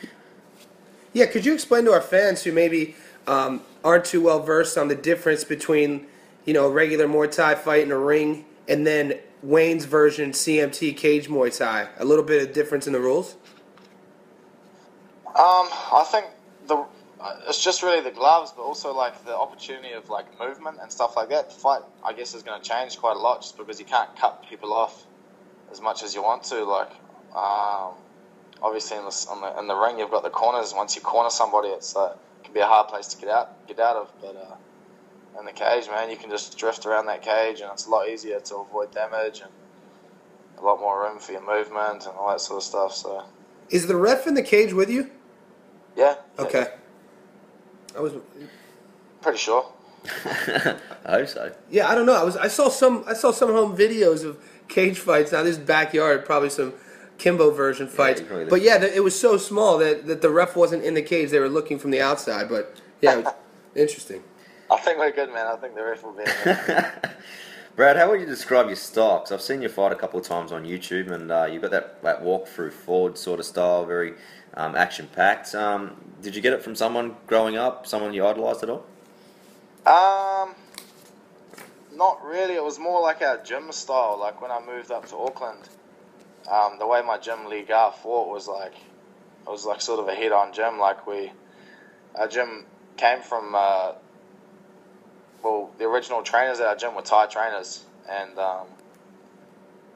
Yeah, could you explain to our fans who maybe aren't too well versed on the difference between a regular Muay Thai fight in a ring and then Wayne's version CMT cage Muay Thai? A little bit of difference in the rules? I think it's just really the gloves, but also like the opportunity of like movement and stuff like that. The fight, I guess, is going to change quite a lot just because you can't cut people off as much as you want to. Like, obviously in the ring, you've got the corners. Once you corner somebody, it can be a hard place to get out of. But in the cage, man, you can just drift around that cage, and it's a lot easier to avoid damage and a lot more room for your movement and all that sort of stuff. So, is the ref in the cage with you? Yeah. Okay. I was pretty sure. I hope so. Yeah, I don't know. I saw some home videos of cage fights. Now this is backyard, probably some Kimbo version fights. Yeah, but yeah, it was so small that the ref wasn't in the cage. They were looking from the outside. But yeah, it was interesting. I think we're good, man. I think the ref will be in there. Brad, how would you describe your style? Because I've seen you fight a couple of times on YouTube, and you've got that walk-through forward sort of style, very action-packed. Did you get it from someone growing up, someone you idolised at all? Not really. It was more like our gym style. Like when I moved up to Auckland, the way my gym Liga fought was like sort of a head-on gym. Like our gym came from the original trainers at our gym were Thai trainers, and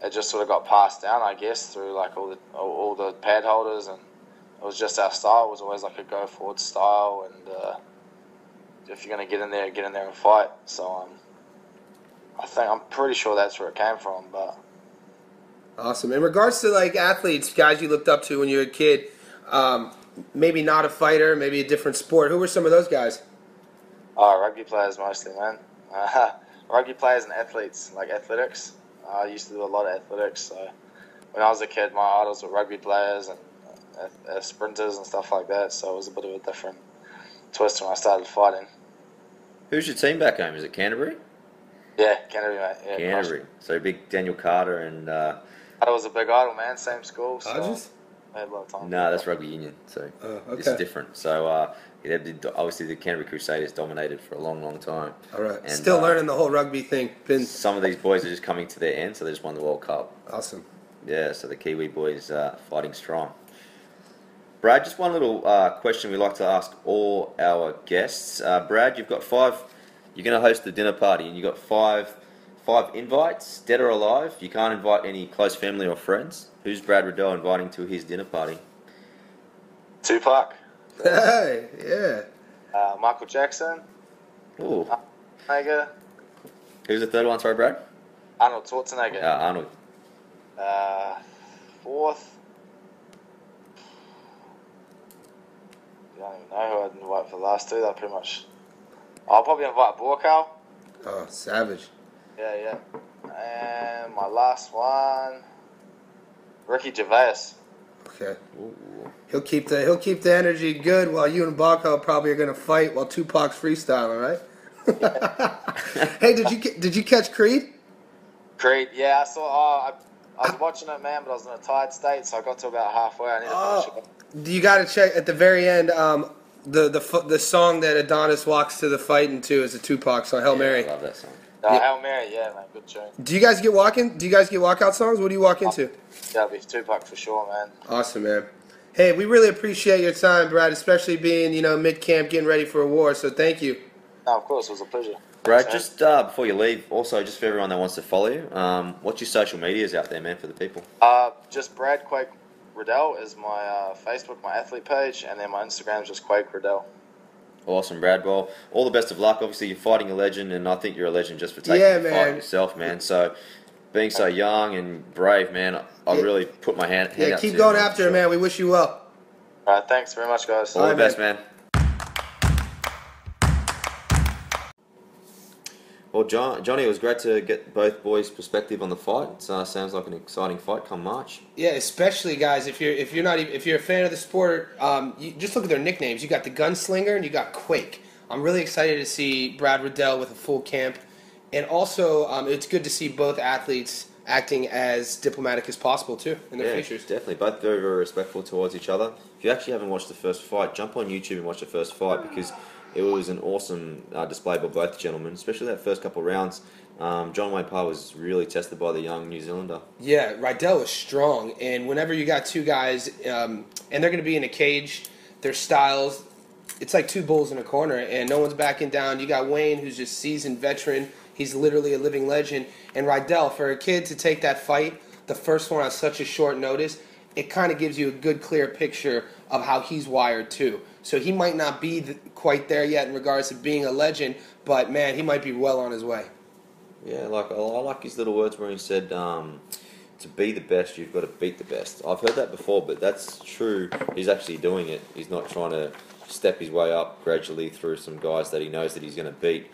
it just sort of got passed down, I guess, through like all the pad holders, and it was just our style. It was always like a go forward style, and if you're gonna get in there and fight. So I'm pretty sure that's where it came from. But awesome. In regards to like athletes, guys you looked up to when you were a kid, maybe not a fighter, maybe a different sport. Who were some of those guys? Rugby players mostly, man. Rugby players and athletes, like athletics. I used to do a lot of athletics. So when I was a kid, my idols were rugby players and sprinters and stuff like that. So it was a bit of a different twist when I started fighting. Who's your team back home? Is it Canterbury? Yeah, Canterbury, mate. Yeah, Canterbury. Gosh. So big Daniel Carter and... I was a big idol, man. Same school. So I had a lot of time. No, that's rugby union. So okay. It's different. So obviously the Canterbury Crusaders dominated for a long, long time. All right. And, still learning the whole rugby thing. Some of these boys are just coming to their end, so they just won the World Cup. Awesome. Yeah, so the Kiwi boys fighting strong. Brad, just one little question we like to ask all our guests. Brad, you've got you're going to host the dinner party, and you've got five invites, dead or alive. You can't invite any close family or friends. Who's Brad Riddell inviting to his dinner party? Tupac. Hey, yeah. Michael Jackson. Ooh. Schwarzenegger. Who's the third one, sorry, Brad? Arnold Schwarzenegger. Arnold. Fourth. I don't even know who I'd invite for the last two. They're pretty much... I'll probably invite Borkow. Oh, savage. Yeah. And my last one... Ricky Gervais. Okay. Ooh. He'll keep the energy good while you and Baco probably are going to fight while Tupac's freestyling, right? Hey, did you catch Creed? Creed, yeah, I saw. I was watching it, man, but I was in a tired state, so I got to about halfway. I need to finish it. You got to check at the very end. The song that Adonis walks to the fight into is a Tupac song, Hail Mary. I love that song. Hail Mary, yeah, man, good tune. Do you guys get walking? Do you guys get walkout songs? What do you walk into? Yeah, it'll be Tupac for sure, man. Awesome, man. Hey, we really appreciate your time, Brad, especially being, mid-camp, getting ready for a war, so thank you. No, of course, it was a pleasure. Brad, just before you leave, also, just for everyone that wants to follow you, what's your social medias out there, man, for the people? Just Brad Quake Riddell is my Facebook, my athlete page, and then my Instagram is just Quake Riddell. Awesome, Brad. Well, all the best of luck. Obviously, you're fighting a legend, and I think you're a legend just for taking the fight yourself, man. So, being so young and brave, man, I really put my hand out to you. Keep going after it, man. We wish you well. All right, thanks very much, guys. All the best, man. Well, Johnny, it was great to get both boys' perspective on the fight. It sounds like an exciting fight come March. Yeah, especially guys, if you're a fan of the sport, you just look at their nicknames. You got the Gunslinger and you got Quake. I'm really excited to see Brad Riddell with a full camp, and also it's good to see both athletes acting as diplomatic as possible too in their futures. Definitely, both very, very respectful towards each other. If you actually haven't watched the first fight, jump on YouTube and watch the first fight because it was an awesome display by both gentlemen, especially that first couple of rounds. John Wayne Parr was really tested by the young New Zealander. Yeah, Riddell was strong, and whenever you got two guys, and they're going to be in a cage, their styles, it's like two bulls in a corner, and no one's backing down. You got Wayne, who's just seasoned veteran. He's literally a living legend. And Riddell, for a kid to take that fight, the first one on such a short notice, it kind of gives you a good, clear picture of how he's wired, too. So he might not be quite there yet in regards to being a legend, but, man, he might be well on his way. Yeah, I like his little words where he said, to be the best, you've got to beat the best. I've heard that before, but that's true. He's actually doing it. He's not trying to step his way up gradually through some guys that he knows that he's going to beat.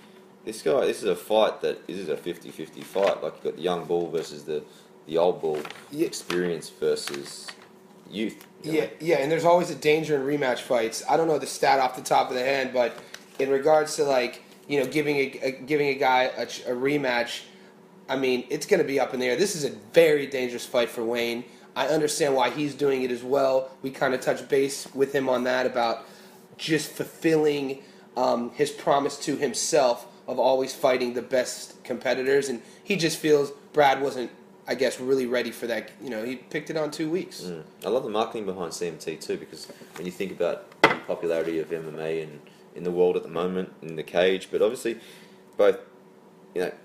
This is a fight this is a 50-50 fight. Like, you've got the young bull versus the old bull, experience versus youth. Yeah, and there's always a danger in rematch fights. I don't know the stat off the top of the head, but in regards to giving a guy a rematch, I mean, it's going to be up in the air. This is a very dangerous fight for Wayne. I understand why he's doing it as well. We kind of touched base with him on that about just fulfilling his promise to himself of always fighting the best competitors, and he just feels Brad wasn't, I guess, really ready for that. He picked it on 2 weeks. I love the marketing behind CMT too, because when you think about the popularity of MMA and in the world at the moment, in the cage, but obviously both,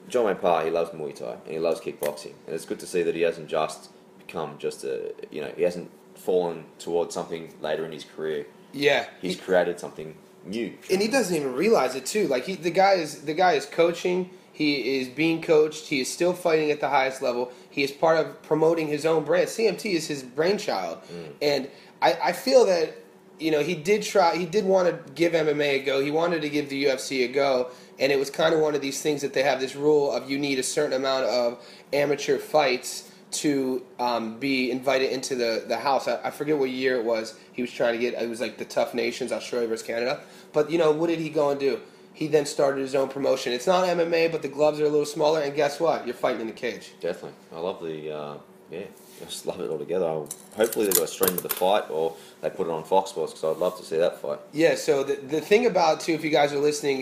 John Wayne Parr, he loves Muay Thai and he loves kickboxing, and it's good to see that he hasn't just become he hasn't fallen towards something later in his career. Yeah, he's created something new, and he doesn't even realize it too. Like the guy is coaching. He is being coached. He is still fighting at the highest level. He is part of promoting his own brand. CMT is his brainchild, and I feel that he did want to give MMA a go. He wanted to give the UFC a go, and it was kind of one of these things that they have this rule of you need a certain amount of amateur fights to be invited into the house. I forget what year it was. He was trying to get. It was like the Tough Nations, Australia versus Canada. But what did he go and do? He then started his own promotion. It's not MMA, but the gloves are a little smaller, and guess what? You're fighting in the cage. Definitely. I love I just love it all together. Hopefully they got a stream of the fight, or they put it on Fox Sports, because I'd love to see that fight. Yeah, so the thing about, too, if you guys are listening,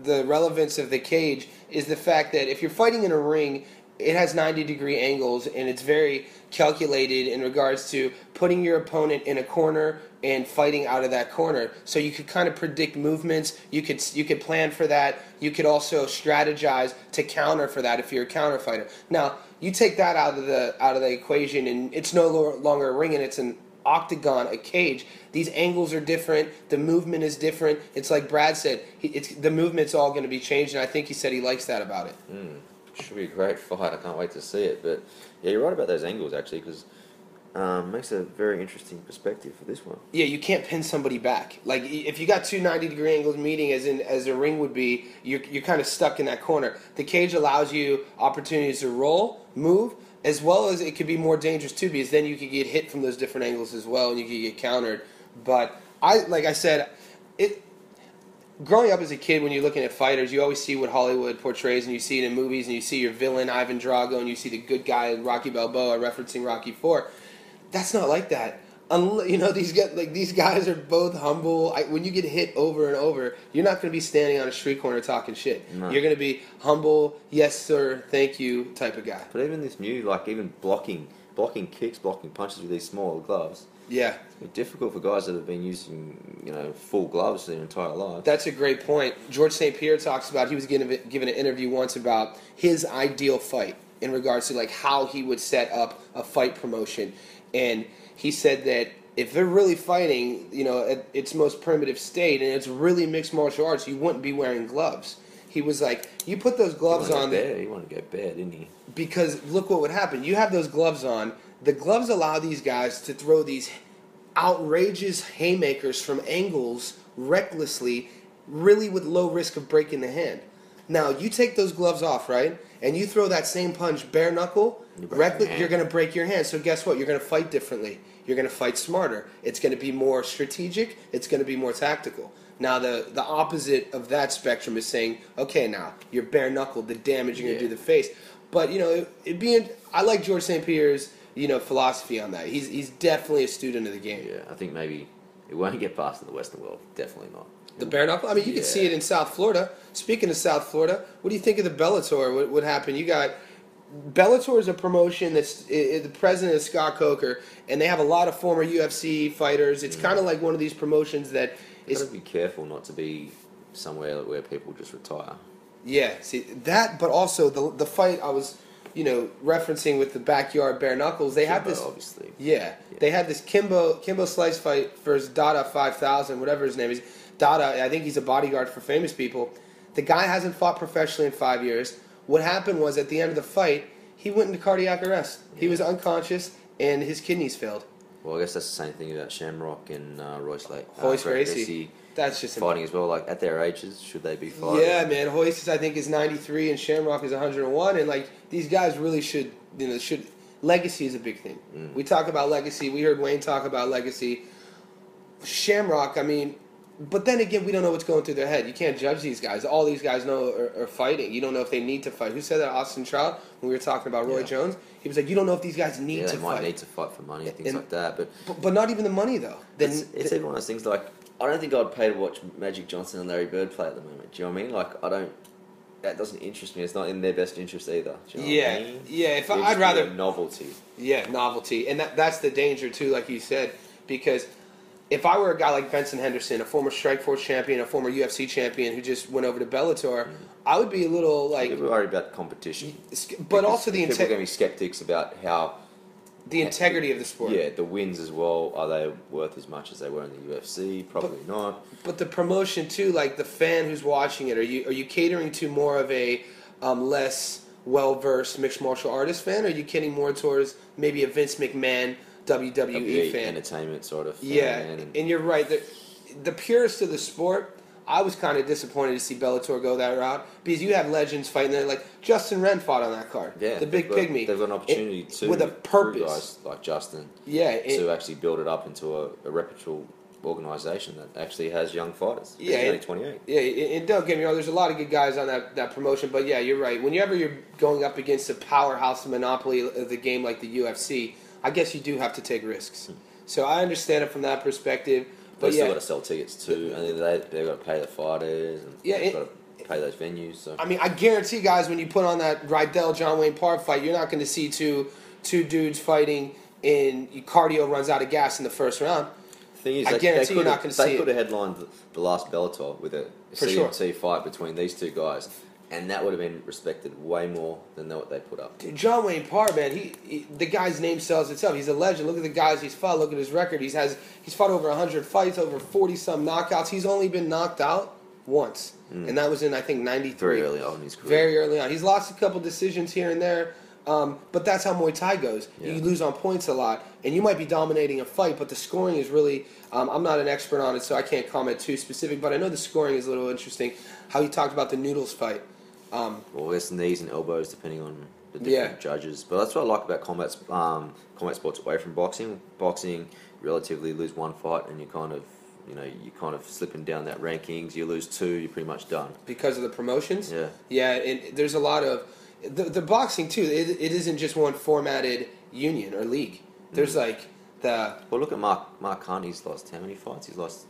the relevance of the cage is the fact that if you're fighting in a ring, it has 90-degree angles, and it's very calculated in regards to putting your opponent in a corner and fighting out of that corner. So you could kind of predict movements. You could plan for that. You could also strategize to counter for that if you're a counter fighter. Now, you take that out of the equation, and it's no longer a ring, and it's an octagon, a cage. These angles are different. The movement is different. It's like Brad said. The movement's all going to be changed, and I think he said he likes that about it. Should be a great fight. I can't wait to see it. But yeah, you're right about those angles actually, because makes a very interesting perspective for this one. Yeah, you can't pin somebody back. Like if you got two 90-degree angles meeting as a ring would be, you're kind of stuck in that corner. The cage allows you opportunities to roll, move, as well as it could be more dangerous too, because then you could get hit from those different angles as well, and you could get countered. But like I said, growing up as a kid, when you're looking at fighters, you always see what Hollywood portrays, and you see it in movies, and you see your villain Ivan Drago, and you see the good guy Rocky Balboa, referencing Rocky IV. That's not like that. These guys are both humble. When you get hit over and over, you're not going to be standing on a street corner talking shit. No. You're going to be humble, yes sir, thank you type of guy. But even this new, even blocking kicks, blocking punches with these smaller gloves. Yeah. It's difficult for guys that have been using, full gloves their entire life. That's a great point. George St. Pierre talks about, he was given an interview once about his ideal fight in regards to how he would set up a fight promotion. And he said that if they're really fighting, at its most primitive state, and it's really mixed martial arts, you wouldn't be wearing gloves. He was like, you put those gloves on. He wanted to get bad, didn't he? Because look what would happen. You have those gloves on. The gloves allow these guys to throw these outrageous haymakers from angles recklessly, really with low risk of breaking the hand. Now, you take those gloves off, right? And you throw that same punch bare knuckle, you're going to break your hand. So guess what? You're going to fight differently. You're going to fight smarter. It's going to be more strategic. It's going to be more tactical. Now, the opposite of that spectrum is saying, okay, now, you're bare knuckled, the damage you're going to do to the face. But, I like George St. Pierre's, philosophy on that. He's definitely a student of the game. Yeah, I think maybe it won't get past in the Western world. Definitely not. The bare knuckle? I mean, you can see it in South Florida. Speaking of South Florida, what do you think of the Bellator? What happened? You got... Bellator is a promotion that's the president is Scott Coker, and they have a lot of former UFC fighters. It's kind of like one of these promotions that is... You've got to be careful not to be somewhere where people just retire. Yeah, see, that, but also the fight I was... referencing with the backyard bare knuckles, they had this. Obviously. Yeah, they had this Kimbo Slice fight versus Dada 5000, whatever his name is. Dada, I think he's a bodyguard for famous people. The guy hasn't fought professionally in 5 years. What happened was at the end of the fight, he went into cardiac arrest. Yeah. He was unconscious and his kidneys failed. Well, I guess that's the same thing about Shamrock and Royce Gracie. That's just fighting as well. At their ages, should they be fighting? Yeah, man. Royce I think is 93 and Shamrock is 101, and these guys really should. Legacy is a big thing. We talk about legacy. We heard Wayne talk about legacy. Shamrock, I mean, but then again, we don't know what's going through their head. You can't judge these guys. All these guys know are fighting. You don't know if they need to fight. Who said that? Austin Trout, when we were talking about Roy Jones. He was like, you don't know if these guys need to fight. They might need to fight for money and things like that. But not even the money, though. It's even one of those things I don't think I'd pay to watch Magic Johnson and Larry Bird play at the moment. Do you know what I mean? That doesn't interest me. It's not in their best interest either. Do you know what I mean? Yeah. I'd rather novelty. Yeah, novelty, and that's the danger too, like you said, because if I were a guy like Benson Henderson, a former Strikeforce champion, a former UFC champion who just went over to Bellator, I would be a little like. People worry about competition, but also the people are going to be skeptics about how. The integrity of the sport. Yeah, the wins as well. Are they worth as much as they were in the UFC? Probably not. But the promotion too, like the fan who's watching it, are you catering to more of a less well-versed mixed martial artist fan, or are you kidding more towards maybe a Vince McMahon WWE fan? Entertainment sort of fan. Yeah, and you're right. The purist of the sport, I was kind of disappointed to see Bellator go that route because you have legends fighting there. Like Justin Wren fought on that card. Yeah, the big pygmy. They've got an opportunity with a purpose, guys like Justin. Yeah, to actually build it up into a reputable organisation that actually has young fighters. Yeah, he's only 28. Yeah, and don't get me wrong. There's a lot of good guys on that promotion, but yeah, you're right. Whenever you're going up against a powerhouse monopoly of the game like the UFC, I guess you do have to take risks. So I understand it from that perspective. But They've still got to sell tickets too, and they've got to pay the fighters, and they've got to pay those venues. So I mean, I guarantee, guys, when you put on that Riddell John Wayne Parr fight, you're not going to see two dudes fighting and cardio runs out of gas in the first round. The thing is, I guarantee you're not going to see it. They could have headlined the last Bellator with a CMT fight between these two guys. And that would have been respected way more than what they put up. Dude, John Wayne Parr, man, the guy's name sells itself. He's a legend. Look at the guys he's fought. Look at his record. He's fought over 100 fights, over 40-some knockouts. He's only been knocked out once, and that was in, I think, 93. Very early on in his career. Very early on. He's lost a couple decisions here and there, but that's how Muay Thai goes. Yeah. You lose on points a lot, and you might be dominating a fight, but the scoring is really... I'm not an expert on it, so I can't comment too specific, but I know the scoring is a little interesting. How he talked about the Noodles fight. Well, it's knees and elbows depending on the different judges. But that's what I like about combat sports away from boxing. Boxing, relatively lose one fight and you're kind of you're kind of slipping down that rankings. You lose 2, you're pretty much done. Because of the promotions? Yeah. Yeah, and there's a lot of... The boxing, too, it isn't just one formatted union or league. There's like the... Well, look at Mark Hunt. He's lost how many fights? He's lost...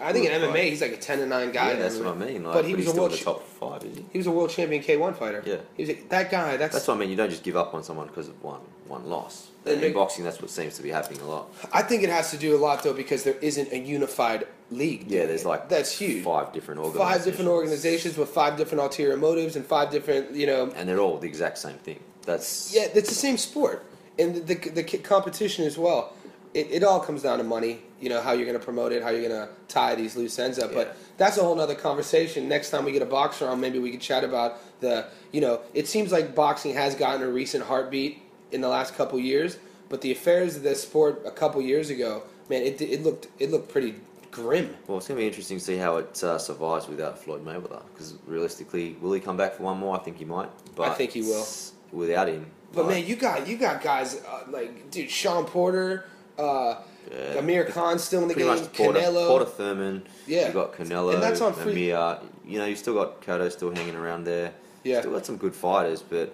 I think in MMA, he's like a 10-9 guy. Yeah, that's what I mean. But he was he's still in the top 5, is he? He was a world champion K1 fighter. Yeah. He was that guy. That's what I mean. You don't just give up on someone because of one loss. In boxing, that's what seems to be happening a lot. I think it has to do a lot, though, because there isn't a unified league. Yeah, there's that's huge. 5 different organizations. 5 different organizations with 5 different ulterior motives and 5 different, And they're all the exact same thing. It's the same sport. And the competition as well. It all comes down to money, how you're going to promote it, how you're going to tie these loose ends up. Yeah. But that's a whole other conversation. Next time we get a boxer on, maybe we could chat about it seems like boxing has gotten a recent heartbeat in the last couple years, but the affairs of this sport a couple years ago, man, it looked pretty grim. Well, it's going to be interesting to see how it survives without Floyd Mayweather, because realistically, will he come back for one more? I think he might. But I think he will. Without him. But man, you got guys like Sean Porter, Amir Khan still in the game. Canelo, Porter Thurman. Yeah, you got Canelo, and that's on free. Amir. You still got Cotto still hanging around there. Yeah, still got some good fighters, but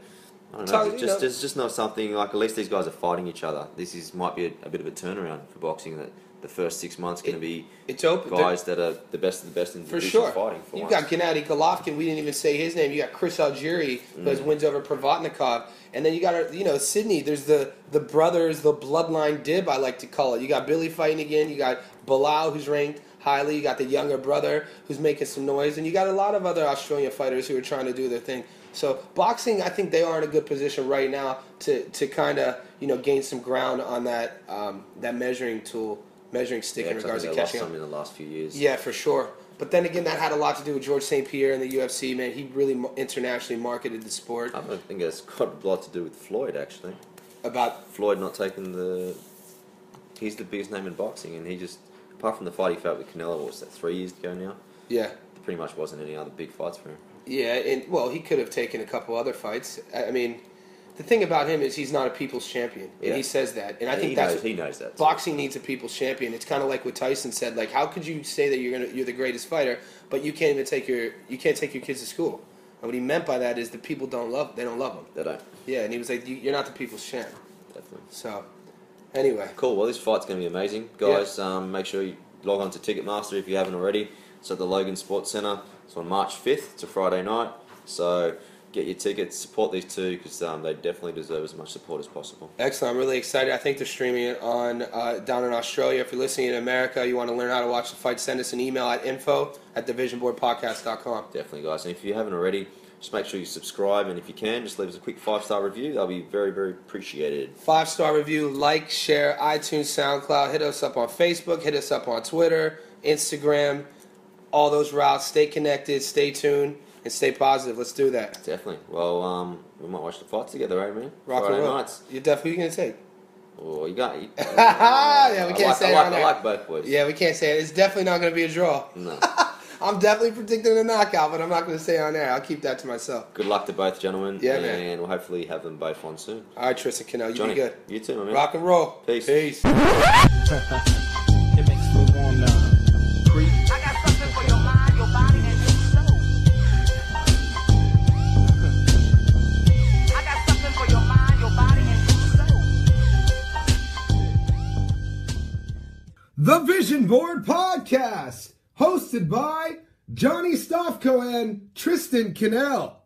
I don't know. It's just not something like. At least these guys are fighting each other. This might be a bit of a turnaround for boxing. That the first 6 months going to be guys that are the best of the best in the division fighting. You've got Gennady Golovkin. We didn't even say his name. You got Chris Algieri, who has wins over Provodnikov. And then you got, Sydney. There's the brothers, the bloodline dib, I like to call it. You got Billy fighting again. You got Bilal, who's ranked highly. You got the younger brother, who's making some noise. And you got a lot of other Australian fighters who are trying to do their thing. So boxing, I think they are in a good position right now to kind of, gain some ground on that measuring stick in regards to catching up. Some in the last few years. Yeah, for sure. But then again, that had a lot to do with George St. Pierre and the UFC, man. He really internationally marketed the sport. I think it's got a lot to do with Floyd, actually. About Floyd not taking he's the biggest name in boxing, and he just, apart from the fight he fought with Canelo, what was that, 3 years ago now? Yeah. There pretty much wasn't any other big fights for him. Yeah, and he could have taken a couple other fights. I mean, the thing about him is he's not a people's champion, and he says that. And I think he knows that. Boxing needs a people's champion. It's kind of like what Tyson said. Like, how could you say that you're the greatest fighter, but you can't even take your kids to school? And what he meant by that is the people don't love him. They don't. Yeah, and he was like, you're not the people's champ. Definitely. So, anyway. Cool. Well, this fight's going to be amazing, guys. Yeah. Make sure you log on to Ticketmaster if you haven't already. It's at the Logan Sports Centre. It's on March 5th. It's a Friday night. So get your tickets, support these two, because they definitely deserve as much support as possible. Excellent. I'm really excited. I think they're streaming it on down in Australia. If you're listening in America, you want to learn how to watch the fight, send us an email at info@divisionboardpodcast.com. Definitely, guys. And if you haven't already, just make sure you subscribe, and if you can, just leave us a quick 5-star review. That'll be very, very appreciated. 5-star review, like, share, iTunes, SoundCloud. Hit us up on Facebook. Hit us up on Twitter, Instagram, all those routes. Stay connected. Stay tuned. And stay positive. Let's do that. Definitely. Well, we might watch the fights together, right, man? Rock and roll. Nights. You're definitely going to take. Oh, you got. Yeah, we can't say it on there. I like both boys. Yeah, we can't say it. It's definitely not going to be a draw. No. I'm definitely predicting a knockout, but I'm not going to say it on there. I'll keep that to myself. Good luck to both gentlemen. Yeah, man. And we'll hopefully have them both on soon. All right, Tristan Cannell. You Johnny, be good. You too, my man. Rock and roll. Peace. It makes me wanna creep. I got something for your mind, your body, and your soul. I got something for your mind, your body, and your soul. The Vision Board Podcast, hosted by Johnny Stofko and Tristan Cannell.